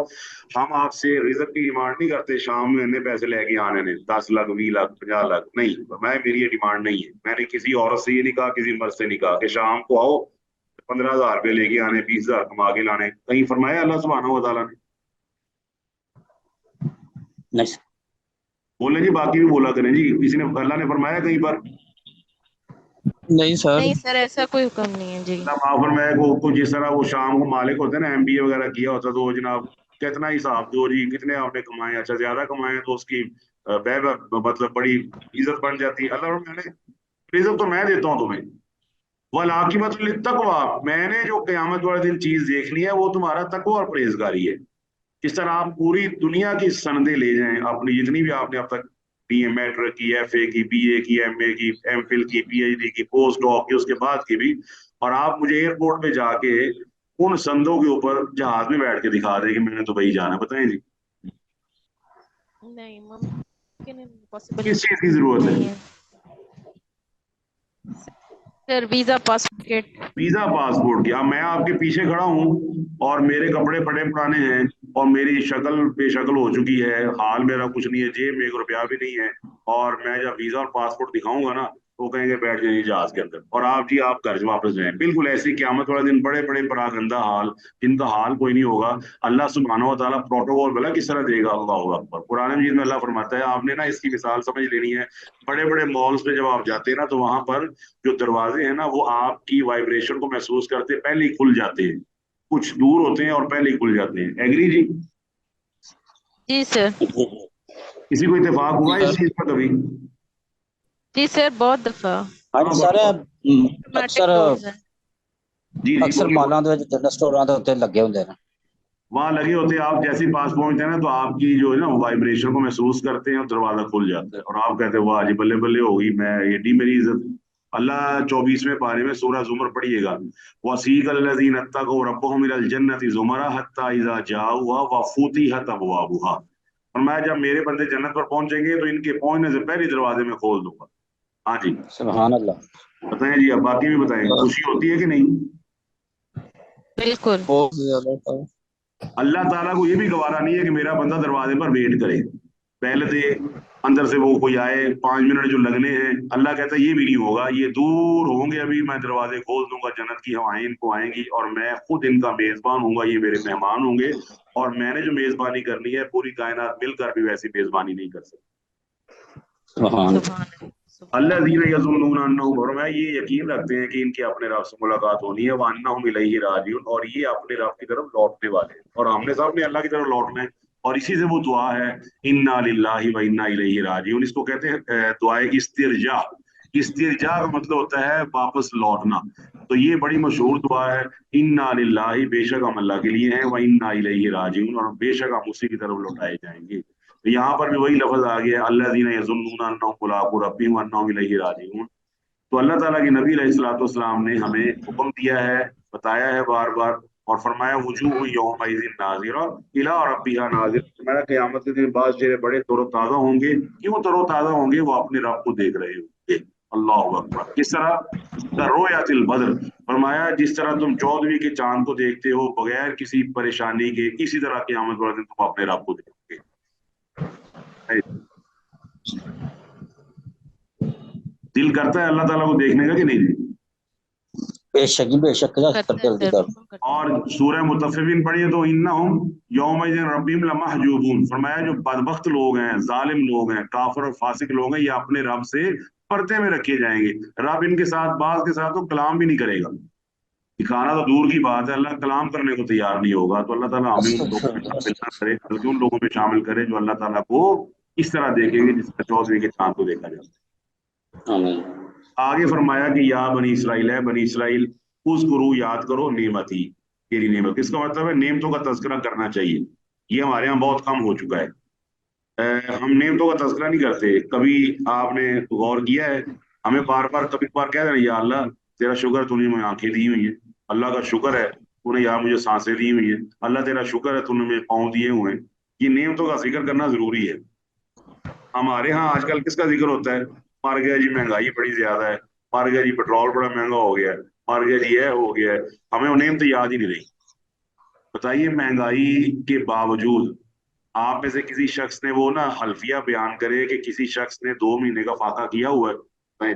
हम आपसे रिज़्क़ की डिमांड नहीं करते, शाम में इतने पैसे लेके आने ने 10 लाख 20 लाख 50 लाख, नहीं। मैं, मेरी ये डिमांड नहीं है। मैंने किसी औरत से ये नहीं कहा, किसी मर्द से नहीं कहा कि शाम को आओ 15,000 रुपये लेके आने, 20,000 कमा के लाने, कहीं फरमाया अल्लाह सुब्हानहू व तआला ने? नहीं सर। बोले जी, बाकी भी बोला करें जी, किसी ने, अल्लाह ने फरमाया कहीं पर? नहीं सर। नहीं सर, ऐसा कोई हुक्म नहीं है जी। अल्लाह माफ फरमाया को जिस तरह वो शाम को मालिक होते हैं ना, एमबीए वगैरह किया होता, तो जनाब कितना हिसाब दो जी, कितने आपने कमाए, अच्छा ज्यादा कमाए तो उसकी मतलब बड़ी इज्जत बन जाती है। अल्लाह मैंने इज्जत तो मैं देता हूँ तुम्हें, वल आकिबतु लित्तक़वा, मैंने जो क़यामत वाले दिन चीज देखनी है वो तुम्हारा तकवा और परहेजगारी है। जिस तरह आप पूरी दुनिया की सनदे ले जाएं, अपनी जितनी भी आपने अब तक BA मैट्रिक की, FA की, BA की, MA की, MPhil की, PhD की, पोस्ट डॉक की, उसके बाद की भी, और आप मुझे एयरपोर्ट पे जाके उन संदों के ऊपर जहाज में बैठ के दिखा दे कि मैंने तो वही जाना, बताएं जी नहीं मुमकिन, पॉसिबल किस चीज की जरूरत नहीं है? है sir. Visa passport. Visa passport की? अब मैं आपके पीछे खड़ा हूँ और मेरे कपड़े बड़े पुराने हैं और मेरी शक्ल बेशक्ल हो चुकी है, हाल मेरा कुछ नहीं है, जेब में 1 रुपया भी नहीं है, और मैं जब वीजा और पासपोर्ट दिखाऊंगा ना तो कहेंगे बैठ जाइए जहाज के अंदर और आप जी आप घर वापस जाएं। बिल्कुल ऐसी क़यामत वाला दिन, बड़े बड़े परागंदा हाल, जिनका हाल कोई नहीं होगा। अल्लाह सुब्हानहू व तआला प्रोटोकॉल भला किस तरह देगा? अल्लाहू अकबर। कुरान मजीद में अल्लाह फरमाता है, आपने ना इसकी मिसाल समझ लेनी है, बड़े बड़े मॉल्स पे जब आप जाते हैं ना तो वहां पर जो दरवाजे हैं ना वो आपकी वाइब्रेशन को महसूस करते पहले ही खुल जाते हैं, कुछ दूर होते हैं और पहले ही खुल जाते हैं। एग्री जी? जी सर। किसी को इत्तेफाक हुआ इस सर चीज का कभी? जी सर, बहुत दफा हाँ हाँ जी सर, ऑटोमेटिक अक्सर डोर्स हैं। जी जी अक्सर बोलिए मालां बोलिए। दे विच जनरल स्टोरां दे उत्ते लगे हुंदे ने। वहां लगे होते हैं, आप जैसे ही पास पहुंचते हैं ना तो आपकी जो है ना वाइब्रेशन को महसूस करते हैं और दरवाजा खुल जाता है और आप कहते हैं वाह जी बल्ले बल्ले हो गई, मैं ये मेरी इज्जत। अल्लाह 24वें पारे में सूरह जुमर पढ़िएगा, वसीक अल्लज़ीना तक़ौ रब्बहुम इलल जन्नति ज़ुमरा हत्ता इज़ा जाऊहा व फुतिहत अबवाबुहा। और मैं जब मेरे बंदे जन्नत पर पहुंचेंगे तो इनके पहुंचने से पहले दरवाजे में खोल दूंगा। हाँ जी, सुभान अल्लाह। बताएं जी, अब बाकी भी बताएं, खुशी होती है कि नहीं? बिल्कुल। बहुत ज्यादा सर। अल्लाह ताला को ये भी गवारा नहीं है कि मेरा बंदा दरवाजे पर वेट करे, पहले दे अंदर से वो कोई आए, 5 मिनट जो लगने हैं, अल्लाह कहता है ये भी नहीं होगा, ये दूर होंगे, अभी मैं दरवाजे खोल दूंगा, जन्नत की हवाएं इनको आएंगी और मैं खुद इनका मेजबान हूंगा, ये मेरे मेहमान होंगे और मैंने जो मेजबानी करनी है पूरी कायनात मिलकर भी वैसी मेजबानी नहीं कर सकती। सुभान सुभान अल्लाह सुभान। दीन यज़ुन्नून अन्नहुम, और मैं ये यकीन रखते हैं कि इनकी अपने रब से मुलाकात होनी है, व अन्नहुम इलैहि राजिऊन, और ये अपने रब की तरफ लौटने वाले हैं और हमने सबने अल्लाह की तरफ लौटना है। और इसी से वो दुआ है, इन्ना लिल्लाहि व इन्ना इलैहि राजिऊन, इसको कहते हैं दुआए इस्तिरजा। इस्तिरजा का मतलब होता है वापस लौटना। तो ये बड़ी मशहूर दुआ है, इन्ना लिल्लाहि, बेशक हम अल्लाह के लिए हैं, व इन्ना इलैहि राजिऊन, और बेशक हम उसी की तरफ लौटाए जाएंगे। तो यहाँ पर भी वही लफ्ज आ गया, अल्लज़ीना यज़ुन्नून अन्नहुम मुलाक़ू रब्बिहिम व अन्नहुम इलैहि राजिऊन। तो अल्लाह ताला के नबी अलैहिस्सलाम ने हमें हुक्म दिया है, बताया है बार बार, और फरमाया वुजूह यौमइज़िन नाज़िरा इला रब्बिहा नाज़िरा, फरमाया क़यामत के दिन बाद चेहरे बड़े तरोताज़ा होंगे। क्यों तरोताज़ा होंगे? वो अपने रब को देख रहे होंगे। अल्लाहु अकबर। किस तरह? रोयातिल बद्र, फरमाया जिस तरह तुम 14वीं के चांद को देखते हो बगैर किसी परेशानी के, इसी तरह क़यामत वाले दिन तुम अपने रब को देखोगे। दिल करता है अल्लाह ताला को देखने का कि नहीं? बेशक जी बेशक जा करते करते हैं जल्दी सर, कर। बिल्कुल करते हैं। और सूरह मुतफ़िफ़ीन पढ़िए तो इन्नहुम यौमइज़िन रब्बिहिम लमहजूबून, फरमाया जो बदबख्त लोग हैं, जालिम लोग हैं, काफिर और फासिक लोग हैं, ये अपने रब से पर्दे में रखे जाएंगे। रब इनके साथ, बाज के साथ तो कलाम भी नहीं करेगा, दिखाना तो दूर की बात है, अल्लाह कलाम करने को तैयार नहीं होगा। तो अल्लाह ताला हमें उन लोगों में शामिल ना करे, बल्कि उन लोगों में शामिल करे जो अल्लाह ताला को इस तरह देखेंगे जिस तरह 14वीं के चांद को देखा जाता है। आमीन। आगे फरमाया कि या बनी इसराइल, है बनी इसराइल, उस गुरु याद करो नेमती, तेरी नेमत। इसका मतलब है नेमतों का तज़किरा करना चाहिए, ये हमारे यहाँ बहुत कम हो चुका है। हम नेमतों का तज़किरा नहीं करते। कभी आपने गौर किया है, हमें बार बार कभी बार कह देना, या अल्लाह तेरा शुक्र तूने मुझे आंखें दी हुई है, अल्लाह का शुक्र है तूने यार मुझे सांसें दी हुई है, अल्लाह तेरा शुक्र है तूने मुझे पाँव दिए हुए हैं। ये नेमतों का जिक्र करना जरूरी है। हमारे यहाँ आजकल किसका जिक्र होता है? मर गया जी महंगाई बड़ी ज्यादा है, मर गया जी पेट्रोल बड़ा महंगा हो गया है, मर गया जी यह हो गया है, हमें उन्हें तो याद ही नहीं रही। बताइए, महंगाई के बावजूद आप में से किसी शख्स ने वो ना हल्फिया बयान करे कि किसी शख्स ने 2 महीने का फाका किया हुआ है? नहीं।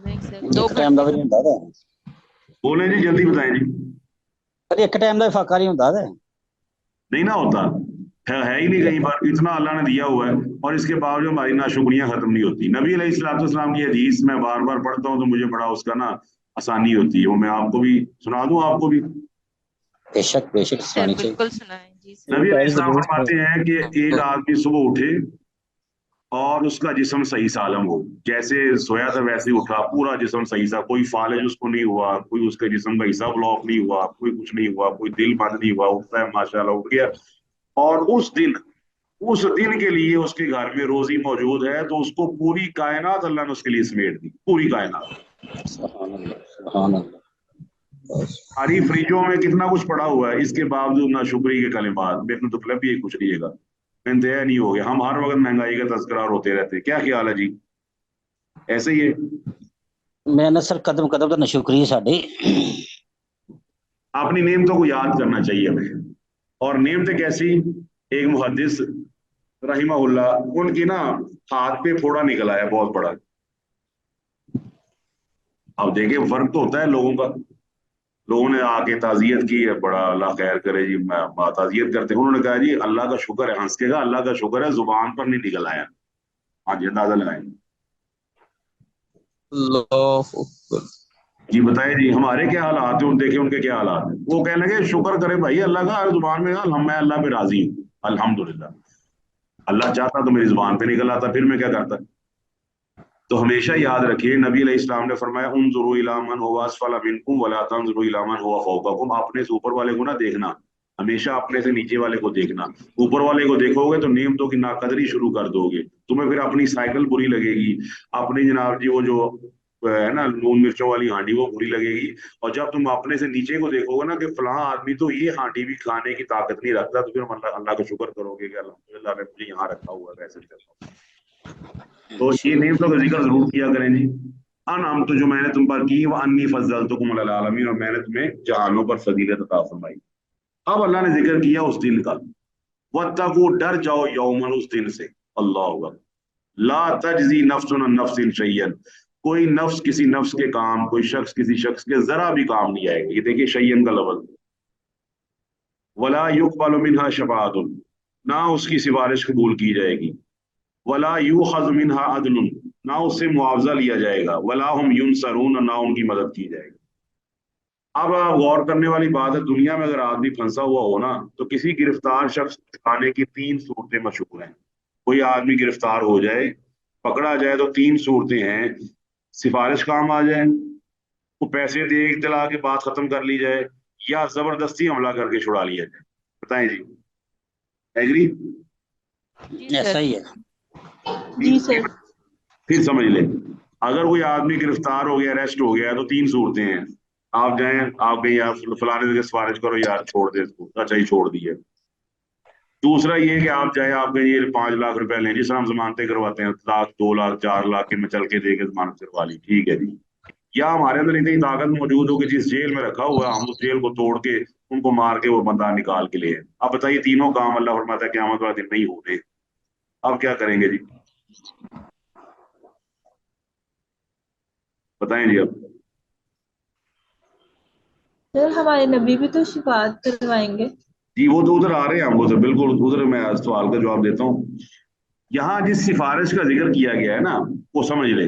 नहीं सर, 2 एक टाइम दा घंटे भी का। नहीं हुंदा ते। बोले जी, जल्दी बताएं जी। पर एक टाइम दा भी फाका नहीं हुंदा ते। नहीं ना होता है ही नहीं कहीं पर, इतना अल्लाह ने दिया हुआ है और इसके बावजूद हमारी नाशुक्रियां खत्म नहीं होती। नबी अलैहिस्सलाम की हदीस मैं बार बार पढ़ता हूँ तो मुझे बड़ा उसका ना आसानी होती है, वो मैं आपको भी सुना दूं, आपको भी। बेशक बेशक जी सर, सुनानी चाहिए। बिल्कुल सुनाएं। जी सर। नबी सर अलैहिस्सलाम जरूर फरमाते हैं कि एक आदमी सुबह उठे और उसका जिस्म सही सालम हो, जैसे सोया था वैसे ही उठा, पूरा जिस्म सही सा, कोई फालिज उसको नहीं हुआ, कोई उसके जिस्म का हिस्सा ब्लॉक नहीं हुआ, कोई कुछ नहीं हुआ, कोई दिल बंद नहीं हुआ, उठता है माशाल्लाह उठ गया। और उस दिन के लिए उसके घर में रोजी मौजूद है तो उसको पूरी कायनात अल्लाह ने उसके लिए समेट दी, पूरी कायनात। सुभान अल्लाह, सुभान अल्लाह। बस। सारी फ्रिजों में कितना कुछ पड़ा हुआ है, इसके बावजूद ना शुक्री के कलिमात, मेरे तो मतलब भी कुछ रहिएगा, इंतहा नहीं हो गया। हम हर वक्त महंगाई का तस्करार होते रहते हैं, क्या ख्याल है जी? ऐसे ही है। मैंने सर कदम कदम तो नशुक्री साडे। अपनी नेमतों को याद करना चाहिए हमें। और नेमतें कैसी? एक मुहद्दिस रहिमहुल्लाह, उनकी ना हाथ पे फोड़ा निकल आया बहुत बड़ा। अब देखिए फर्क तो होता है लोगों का। लोगों ने आके ताजियत की है, बड़ा अल्लाह खैर करे जी, मैं ताजियत करते हैं। उन्होंने कहा जी अल्लाह का शुक्र है, हंस के कहा अल्लाह का शुक्र है जुबान पर नहीं निकल आया। हाँ जी, अंदाजा लगाएं अल्लाहु अकबर। जी, बताइए जी हमारे क्या हालात है, देखे उनके क्या हालात है। वो कहने लगे शुक्र करे भाई अल्लाह का, जुबान में कहा मैं अल्लाह पे राजी हूँ अल्हम्दुलिल्लाह। अल्लाह चाहता तो मेरी जुबान पे निकल आता, फिर मैं क्या करता। तो हमेशा याद रखिए नबी अलैहिस्सलाम ने फरमाया उन्जुरू इला मन हुवा अस्फला मिनकुम वला तंजुरू इला मन हुवा फौकाकुम। अपने से ऊपर वाले को ना देखना, हमेशा अपने से नीचे वाले को देखना। ऊपर वाले को देखोगे तो नेमतों की नाकदरी शुरू कर दोगे, तुम्हें फिर अपनी साइकिल बुरी लगेगी, अपनी जनाब जी वो जो है ना नून मिर्चों वाली हांडी वो बुरी लगेगी। और जब तुम अपने से नीचे को देखोगे ना कि फलां आदमी तो ये हांडी भी खाने की ताकत नहीं रखता, तो फिर अल्लाह अल्लाह का शुक्र करोगे कि अल्हम्दुलिल्लाह ने मुझे यहाँ रखा हुआ है, कैसे चलता हूँ। तो ये नेमतों का जिक्र जरूर किया करें जी। अनअम तो जो मैंने तुम पर की, वह अन्नी फज़्ज़लतुकुम अलल आलमीन, और मैंने तुम्हें जहानों पर फजीलत अता फरमाई। अब अल्लाह ने जिक्र किया उस दिन का, वत्तकू, डर जाओ, यौमन, उस दिन से, अल्लाह अकबर, ला तजजी नफ्सुन अन नफ्सिन शैयन, कोई नफ्स किसी नफ्स के काम, कोई शख्स किसी शख्स के जरा भी काम नहीं आएगा। ये देखिए शैयन का लफ्ज। वला युक़बलु मिनहा शफ़ाअतुन, ना उसकी सिफारिश कबूल की जाएगी। वला यूखज़ मिनहा अदलुन, ना उससे मुआवजा लिया जाएगा। वला हुम युनसरून, ना उनकी मदद की जाएगी। अब आप गौर करने वाली बात है, दुनिया में अगर आदमी फंसा हुआ हो ना, तो किसी गिरफ्तार शख्स आने की तीन सूरतें मशहूर हैं। कोई आदमी गिरफ्तार हो जाए, पकड़ा जाए, तो तीन सूरतें हैं। सिफारिश काम आ जाए, वो पैसे दे दिला के बात खत्म कर ली जाए, या जबरदस्ती हमला करके छुड़ा लिया जाए। बताएं जी, एग्री? जी ऐसा सर। ही है। जी सर। फिर समझ ले, अगर कोई आदमी गिरफ्तार हो गया, अरेस्ट हो गया, तो तीन सूरतें हैं। आप जाएं, आप कहीं यार फलाने जगह सिफारिश करो, यार छोड़ दे इसको, अच्छा ही छोड़ दिए। दूसरा ये कि आप जाए, आप कहीं ये 5 लाख रुपए लें, जिस हम जमानतें करवाते हैं, लाख 2 लाख 4 लाख की मैं चल के दे के जमानत करवा ली, ठीक है जी। या हमारे अंदर इतनी ताकत मौजूद हो कि जिस जेल में रखा हुआ है, हम उस जेल को तोड़ के उनको मार के वो बंदा निकाल के लिए। अब बताइए तीनों काम अल्लाह फरमाता है क़यामत वाले दिन नहीं होने। अब क्या करेंगे जी, बताएं जी अब। सर हमारे नबी भी तो शिफात करवाएंगे। जी वो तो उधर आ रहे हैं, हम उधर बिल्कुल उधर मैं सवाल का जवाब देता हूँ। यहाँ जिस सिफारिश का जिक्र किया गया है ना, वो समझ ले,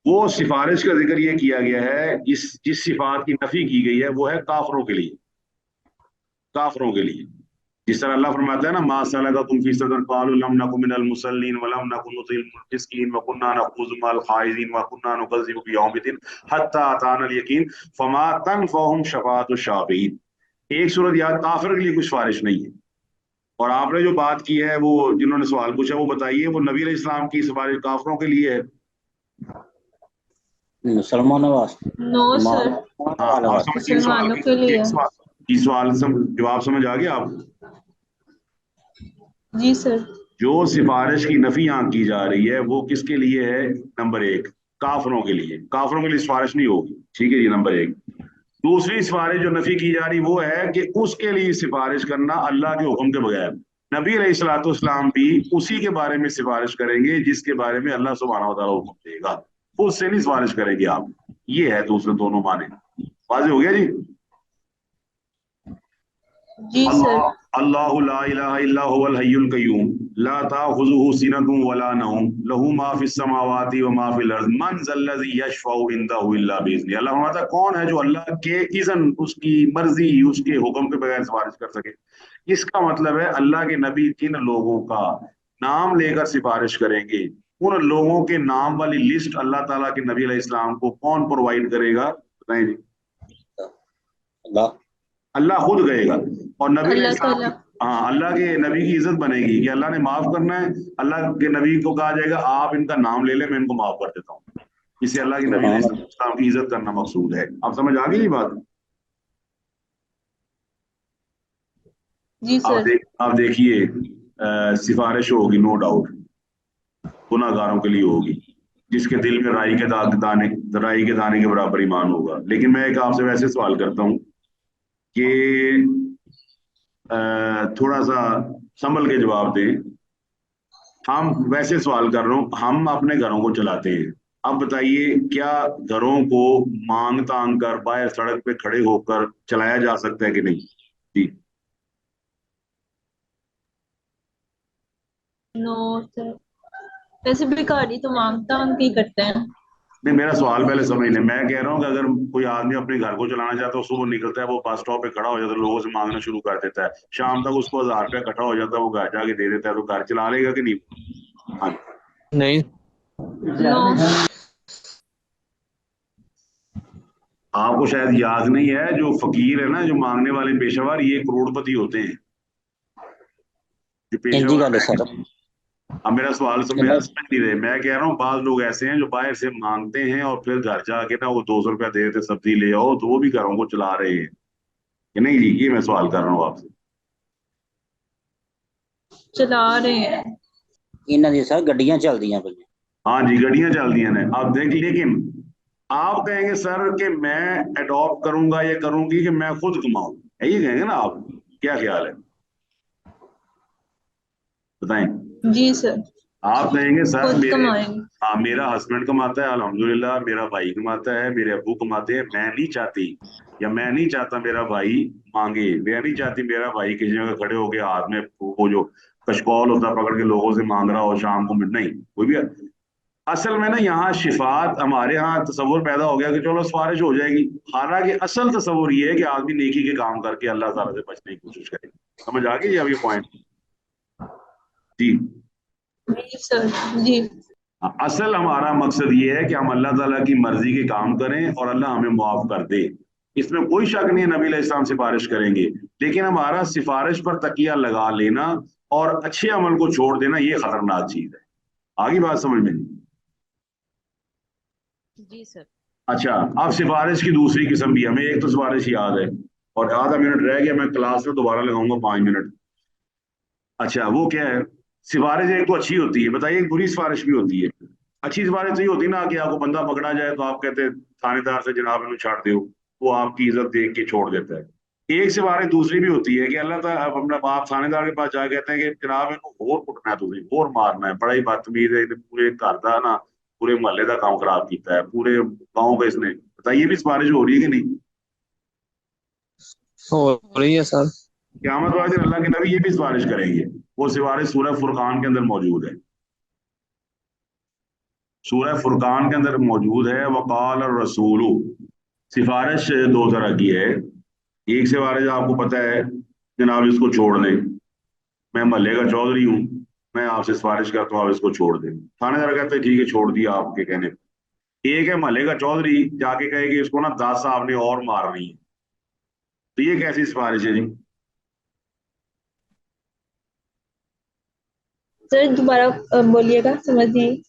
वो सिफारिश का जिक्र ये किया गया है, जिस सिफात की नफी की गई है वो है काफरों के लिए। काफरों के लिए जिस तरह अल्लाह फरमाता है ना, मा सलकाकुम फी सक़र क़ालू लम नकु मिनल मुसल्लीन व लम नकु नुति'मुल मिस्कीन व कुन्ना नख़ूज़ु मअल ख़ाइज़ीन व कुन्ना नुकज़्ज़िबु बियौमिद्दीन हत्ता अतानल यकीन फमा तनफ़अहुम शफ़ाअतुश शाफ़िईन। एक सूरत याद, काफिर के लिए कुछ सिफारिश नहीं है। और आपने जो बात की है, वो जिन्होंने सवाल पूछा वो बताइए, वो नबी अलैहि सलाम की सिफारिश काफिरों के लिए है? मुसलमानों वास्ते। नो ईमान सर, हाँ, वालों आप वास्ते। समझिए सवाल मुसलमानों के लिए। सवाल जवाब समझ आ गया आप? जी सर। जो सिफारिश की नफी यहाँ की जा रही है वो किसके लिए है? नंबर एक, काफिरों के लिए। काफिरों के लिए सिफारिश नहीं होगी, ठीक है जी, नंबर एक। दूसरी सिफारिश जो नफी की जा रही वो है कि उसके लिए सिफारिश करना अल्लाह के हुक्म के बगैर। नबी अलैहिस्सलाम भी उसी के बारे में सिफारिश करेंगे जिसके बारे में अल्लाह सुब्हानहू व तआला हुक्म देगा, उससे नहीं सिफारिश करेंगे आप। ये है दूसरे दोनों माने। वाज़ेह हो गया जी? जी सर। अल्लाहु ला इलाहा इल्ला हुवल हय्युल क़य्यूम ला ताखुज़ुहु सिनतुन वला नौम लहू मा फिस समावाति व मा फिल अर्ज़ मन ज़ल्लज़ी यशफ़उ इंदहु इल्ला बिइज़्निही। अल्लाह फरमाता है कौन है जो अल्लाह के इज़्न, उसकी मर्जी, उसके हुक्म के बगैर सिफारिश कर सके। इसका मतलब है अल्लाह के नबी जिन लोगों का नाम लेकर सिफारिश करेंगे, उन लोगों के नाम वाली लिस्ट अल्लाह ताला के नबी अलैहिस्सलाम को कौन प्रोवाइड करेगा? बताएं जी। अल्लाह। अल्लाह खुद कहेगा। और नबी अल्लाह अलैहिस्सलाम ताला। हाँ, अल्लाह के नबी की इज्जत बनेगी कि अल्लाह ने माफ करना है, अल्लाह के नबी को कहा जाएगा आप इनका नाम ले लें, मैं इनको माफ कर देता हूँ। इससे अल्लाह के नबी सुभान इस्लाम की इज्जत करना मकसूद है। आप समझ आ गई ये बात? जी सर। आप देखिए, सिफारिश होगी नो डाउट, गुनाहगारों के लिए होगी, जिसके दिल में राई के दाने के बराबर ईमान होगा। लेकिन मैं एक आपसे वैसे सवाल करता हूँ कि थोड़ा सा संभल के जवाब दें। हम वैसे सवाल कर रहा हूँ, हम अपने घरों को चलाते हैं, अब बताइए क्या घरों को मांग तांग कर बाहर सड़क पे खड़े होकर चलाया जा सकता है कि नहीं? जी। नो सर, वैसे भिखारी तो मांगता ही करते हैं। नहीं, मेरा सवाल पहले समझ लें। मैं कह रहा हूँ कि अगर कोई आदमी अपने घर को चलाना चाहता है, सुबह निकलता है, वो बस स्टॉप पे खड़ा हो जाता है, लोगों से मांगना शुरू कर देता है, शाम तक उसको 1000 रुपया इकट्ठा हो जाता है, वो घर जाके दे देता है, तो घर चला लेगा कि नहीं? हाँ, नहीं। नो। आपको शायद याद नहीं है, जो फकीर है ना, जो मांगने वाले पेशेवर, ये करोड़पति होते हैं जो इंजी पेशेवर गल है सर हैं। अब मेरा सवाल मेरा समझ नहीं रहे। मैं कह रहा हूँ बात लोग ऐसे हैं जो बाहर से मांगते हैं और फिर घर जाके ना वो 200 रुपया दे देते, सब्जी ले आओ, तो वो भी घरों को चला रहे हैं कि नहीं जी? ये मैं सवाल कर रहा हूँ आपसे। चला रहे हैं। इन्हां दी सर गड्डियां चलदियां पईयां। हाँ जी, गड्डियां चल दी हैं। आप देख, लेकिन आप कहेंगे सर कि मैं अडॉप्ट करूंगा, ये करूंगी कि मैं खुद कमाऊं, है ये कहेंगे ना आप? क्या ख्याल है, बताएं। जी सर। आप कहेंगे सर खुद मेरे, कमाएंगे। हाँ, मेरा हस्बैंड कमाता है अल्हम्दुलिल्लाह, मेरा भाई कमाता है, मेरे अब्बू कमाते हैं, मैं नहीं चाहती, या मैं नहीं चाहता मेरा भाई मांगे, मैं नहीं चाहती मेरा भाई किसी जगह खड़े होके हाथ में वो जो कशकौल होता है पकड़ के लोगों से मांग रहा हो शाम को नहीं, कोई भी। असल में ना यहाँ शिफात, हमारे यहाँ तस्वुर पैदा हो गया कि चलो सिफारिश हो जाएगी। हालांकि असल तस्वुर ये है कि आदमी नेकी के काम करके अल्लाह ताला से बचने की कोशिश करे। समझ आ गई अब ये पॉइंट? जी। जी सर। जी। असल हमारा मकसद ये है कि हम अल्लाह ताला की मर्जी के काम करें और अल्लाह हमें मुआफ कर दे। इसमें कोई शक नहीं है, नबी अलैहि सलाम सिफारिश करेंगे, लेकिन हमारा सिफारिश पर तकिया लगा लेना और अच्छे अमल को छोड़ देना, ये खतरनाक चीज है। आगे बात समझ में? जी सर। अच्छा, अब सिफारिश की दूसरी किस्म भी हमें, एक तो सिफारिश याद है और आधा मिनट रह गया, मैं क्लास में दोबारा लगाऊंगा 5 मिनट। अच्छा, वो क्या है? सिफारिश एक तो अच्छी होती है, बताइए, एक बुरी सिफारिश भी होती है। अच्छी सिफारिश तो ये होती है ना कि आपको बंदा पकड़ा जाए तो आप कहते हैं थानेदार से जनाब इन्हें छाड़ दो, वो आपकी इज्जत देख के छोड़ देता है। एक सिफारिश दूसरी भी होती है कि अल्लाह ताला अपना बाप थानेदार के पास जाके कहते हैं कि जनाब इनको और कुटना है, तुम्हें और मारना है, बड़ा ही बदतमीज है, इन्हें पूरे घर का ना, पूरे मोहल्ले का काम खराब किया है, पूरे गाँव का इसने। बताइए भी सिफारिश हो रही है कि नहीं? हो रही है सर। क़यामत वाले दिन अल्लाह के नबी ये भी सिफारिश करेंगे। वो सिफारिश सूरह फुरकान के अंदर मौजूद है, सूरह फुरकान के अंदर मौजूद है। वकाल और रसूल, सिफारिश दो तरह की है। एक सिफारिश आपको पता है, जनाब इसको छोड़ दें, मैं महल्ले का चौधरी हूँ, मैं आपसे सिफारिश करता हूँ आप इसको छोड़ दें। थानेदार कहते हैं ठीक है छोड़ दिया आपके कहने पे। एक है महल्ले का चौधरी जाके कहे कि इसको ना 10 साहब ने और मारनी है, तो ये कैसी सिफारिश है जी? सर दोबारा बोलिएगा, समझ नहीं आई।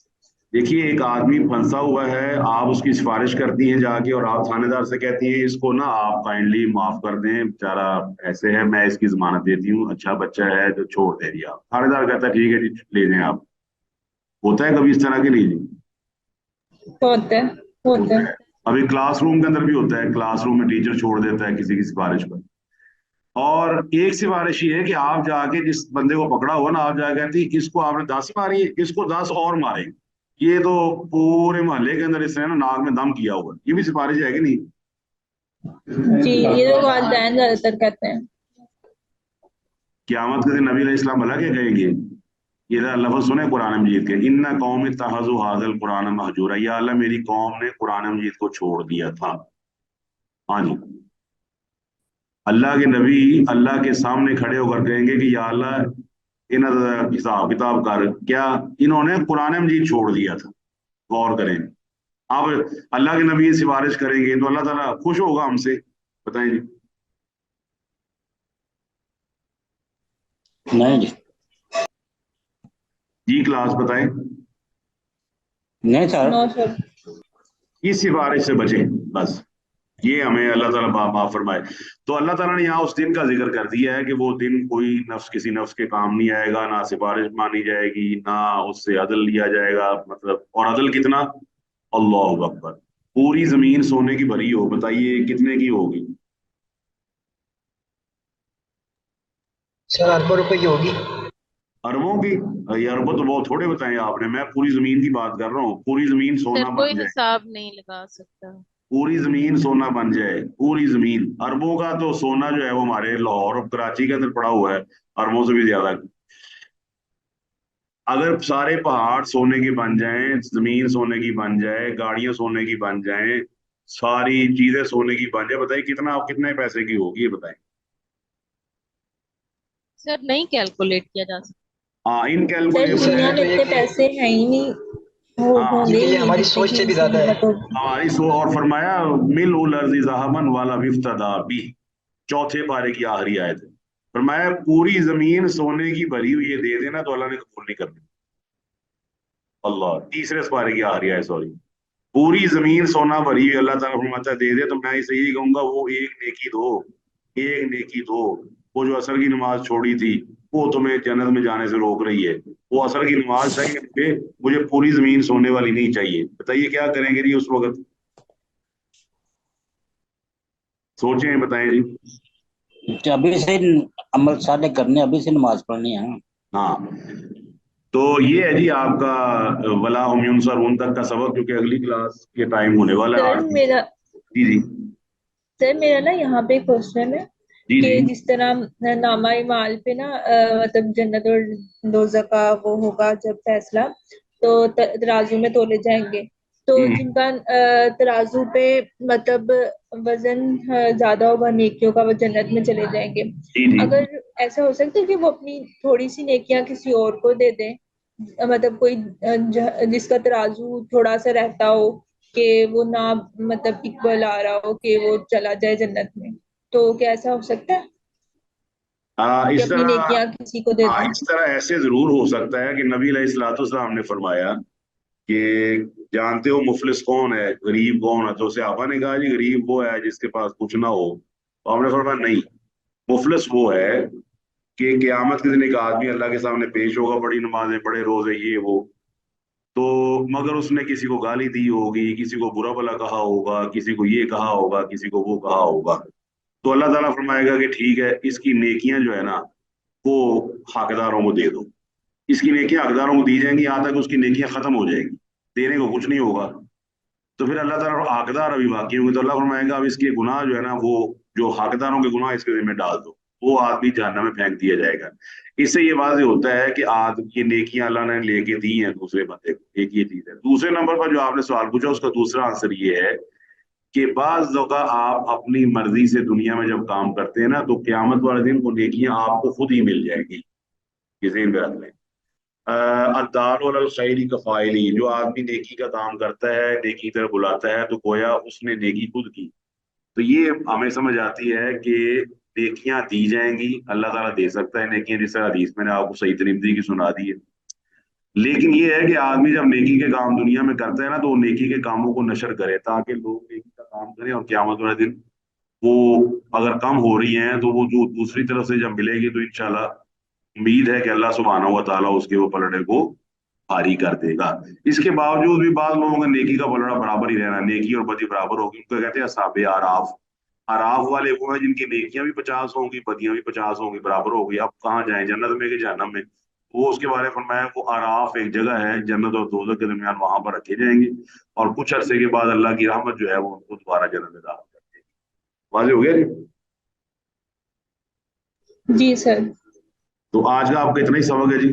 देखिए, एक आदमी फंसा हुआ है, आप उसकी सिफारिश करती हैं जाके और आप थानेदार से कहती हैं इसको ना आप काइंडली माफ कर दें, बेचारा ऐसे है, मैं इसकी जमानत देती हूँ, अच्छा बच्चा है, तो छोड़ दे दिया। थानेदार कहता है ठीक है जी ले दें आप। होता है कभी इस तरह की? नहीं जी, होता है। होता होता है। है। अभी क्लासरूम के अंदर भी होता है, क्लासरूम में टीचर छोड़ देता है किसी की सिफारिश पर। और एक सिफारिश ये है कि आप जाके जिस बंदे को पकड़ा हुआ ना, आप जाके कहती इसको आपने 10 मारी है, इसको 10 और मारे, ये तो पूरे मोहल्ले के अंदर इसने ना नाक में दम किया हुआ, ये भी सिफारिश है कि नहीं? जी, ये तो वालिदैन ज्यादातर कहते हैं। क़यामत के दिन नबी अलैहि सलाम भला क्या कहेंगे? ये लफ्ज़ सुने कुरान मजीद के, इन्ना कौम इत्तखज़ू हाज़ल कुरान महजूरा, या अल्लाह मेरी कौम ने कुरान मजीद को छोड़ दिया था। हाँ जी, अल्लाह के नबी अल्लाह के सामने खड़े होकर कहेंगे कि या अल्लाह इन हिसाब किताब कर, क्या इन्होंने कुरान मजीद छोड़ दिया था। गौर करें, अब अल्लाह के नबी सिफारिश करेंगे तो अल्लाह ताला खुश होगा हमसे? बताएं जी। नहीं जी। जी क्लास बताएं। नहीं सर। No sir. इस सिफारिश से बचें बस, ये हमें अल्लाह ताला माफ फरमाए। तो अल्लाह ताला ने यहाँ उस दिन का जिक्र कर दिया है कि वो दिन कोई नफ्स किसी नफ्स के काम नहीं आएगा, ना सिफारिश मानी जाएगी, ना उससे अदल लिया जाएगा। मतलब, और अदल कितना? अल्लाह अकबर। पूरी जमीन सोने की भरी हो, बताइए कितने की होगी? सर अरबों रुपए की होगी। अरबों की? ये अरबों तो बहुत थोड़े बताए आपने, मैं पूरी जमीन की बात कर रहा हूँ। पूरी जमीन सर सोना कोई बन जाए, हिसाब नहीं लगा सकता। पूरी जमीन सोना बन जाए, पूरी जमीन। अरबों का तो सोना जो है वो हमारे लाहौर और कराची के अंदर पड़ा हुआ है, अरबों से भी ज्यादा। अगर सारे पहाड़ सोने के बन जाएं, जमीन सोने की बन जाए, गाड़ियां सोने की बन जाएं, सारी चीजें सोने की बन जाए, बताइए कितना, कितने पैसे की होगी, ये बताएं। सर नहीं कैलकुलेट किया जा सकता। हाँ, इन सर कैलकुलेबल सर दुनिया है। में तो ये इतने कि पैसे हैं ही नहीं, हाँ, होंगे ये ही नहीं हमारी जितने सोच की से भी इसी ज्यादा है। मतलब। हमारी सो, और फरमाया मिल उल अर्ज़ि ज़हबन वाला विफ्तदा भी, चौथे पारे की आखिरी आयत है। फरमाया पूरी जमीन सोने की भरी हुई है, दे देना तो अल्लाह ने कबूल नहीं करनी। अल्लाह, तीसरे पारे की आखिरी आयत, सॉरी। पूरी जमीन सोना भरी हुई, अल्लाह ताला फरमाता है दे दे, तो मैं इसे यही कहूंगा वो एक नेकी दो, एक नेकी दो। वो जो असर की नमाज छोड़ी थी, वो तुम्हें जन्नत में जाने से रोक रही है। वो असर की नमाज चाहिए मुझे, मुझे पूरी जमीन सोने वाली नहीं चाहिए। बताइए क्या करेंगे जी उस वक्त? सोचें, बताएं जी। तो अभी से अमल साले करने, अभी से नमाज पढ़नी है। हाँ, तो ये है जी आपका वला हम युनसरून तक का सबक, क्योंकि अगली क्लास के टाइम होने वाला है सर 8 बजे। मेरा जी जी। सर मेरा ना यहाँ पे क्वेश्चन है जी जी। कि जिस तरह नामा माल पे ना मतलब जन्नत और दोज़ख का वो होगा जब फैसला, तो तराजू में तोले जाएंगे। तो हम्म। जिनका तराजू पे मतलब वजन ज्यादा होगा नेकियों का, वो जन्नत में चले जाएंगे। जी जी। अगर ऐसा हो सकता है कि वो अपनी थोड़ी सी नेकियां किसी और को दे दें, मतलब कोई जिसका तराजू थोड़ा सा रहता हो कि वो ना मतलब इक्वल आ रहा हो कि वो चला जाए जन्नत में, तो क्या ऐसा हो सकता है कि इस अपनी तरह, नेकियां किसी को दे हाँ दें? इस तरह ऐसे जरूर हो सकता है कि नबी अलैहिस्सलाम ने फरमाया कि जानते हो मुफलिस कौन है, गरीब कौन है? तो सहाबा ने कहा जी गरीब वो है जिसके पास कुछ ना हो। तो आपने फरमाया नहीं, मुफलिस वो है कि क़यामत के दिन एक आदमी अल्लाह के सामने पेश होगा, बड़ी नमाजें, बड़े रोजे, ये वो, तो मगर उसने किसी को गाली दी होगी, किसी को बुरा भला कहा होगा, किसी को ये कहा होगा, किसी को वो कहा होगा। तो अल्लाह ताला फरमाएगा कि ठीक है, इसकी नेकियां जो है ना वो हकदारों को दे दो। इसकी नेकियां हकदारों को दी जाएंगी, यहाँ तक उसकी नेकियां खत्म हो जाएंगी, देने को कुछ नहीं होगा। तो फिर अल्लाह ताला हकदार अभी बाकी होंगे, तो अल्लाह फरमाएगा अब इसके गुनाह जो है ना, वो जो हकदारों के गुनाह इसके जिम्मे डाल दो, वो आदमी जहन्नम में फेंक दिया जाएगा। इससे ये वाज़ेह होता है कि आदमी की नेकियां अल्लाह ने लेके दी हैं दूसरे बंदे को, एक ये चीज है। दूसरे नंबर पर जो आपने सवाल पूछा, उसका दूसरा आंसर ये है कि बाज दफा आप अपनी मर्जी से दुनिया में जब काम करते हैं ना, तो क्यामत वाले दिन वो नेकियां आपको खुद ही मिल जाएंगी। ये ज़हन में रख लें। अद्दाल अलल खैरी का फाइली, जो आदमी नेकी का काम करता है, नेकी की तरफ बुलाता है, तो गोया उसने नेकी खुद की। तो ये हमें समझ आती है कि नेकियां दी जाएंगी, अल्लाह ताला दे सकता है नेकियां, जिस तरह हदीस मैंने आपको सही तरीके की सुना दी है। लेकिन ये है कि आदमी जब नेकी के काम दुनिया में करता है ना, तो वो नेकी के कामों को नशर करे ताकि लोग नेकी का काम करें, और क्यामत वाले दिन वो अगर कम हो रही हैं तो वो जो दूसरी तरफ से जब मिलेगी, तो इंशाल्लाह उम्मीद है कि अल्लाह सुब्हानहू व तआला उसके वो पलड़े को भारी कर देगा। इसके बावजूद भी बाद लोगों का नेकी का पलड़ा बराबर ही रहना, नेकी और बदी बराबर होगी, उनको कहते हैं असहाबे आराफ। आराफ वाले वो हैं जिनकी नेकियां भी 50 होंगी, बदियां भी 50 होंगी, बराबर होगी। अब कहाँ जाए, जन्नत में कि जहन्नम में? वो उसके बारे में फरमाया, वो आराफ एक जगह है जन्नत और दोजख के दरमियान, वहां पर रखे जाएंगे, और कुछ अरसे के बाद अल्लाह की रहमत जो है वो उनको दोबारा जन्नत में दाखिल कर देगी। वाज़ेह हो गया जी? जी सर। तो आज का आपका इतना ही सबक है जी।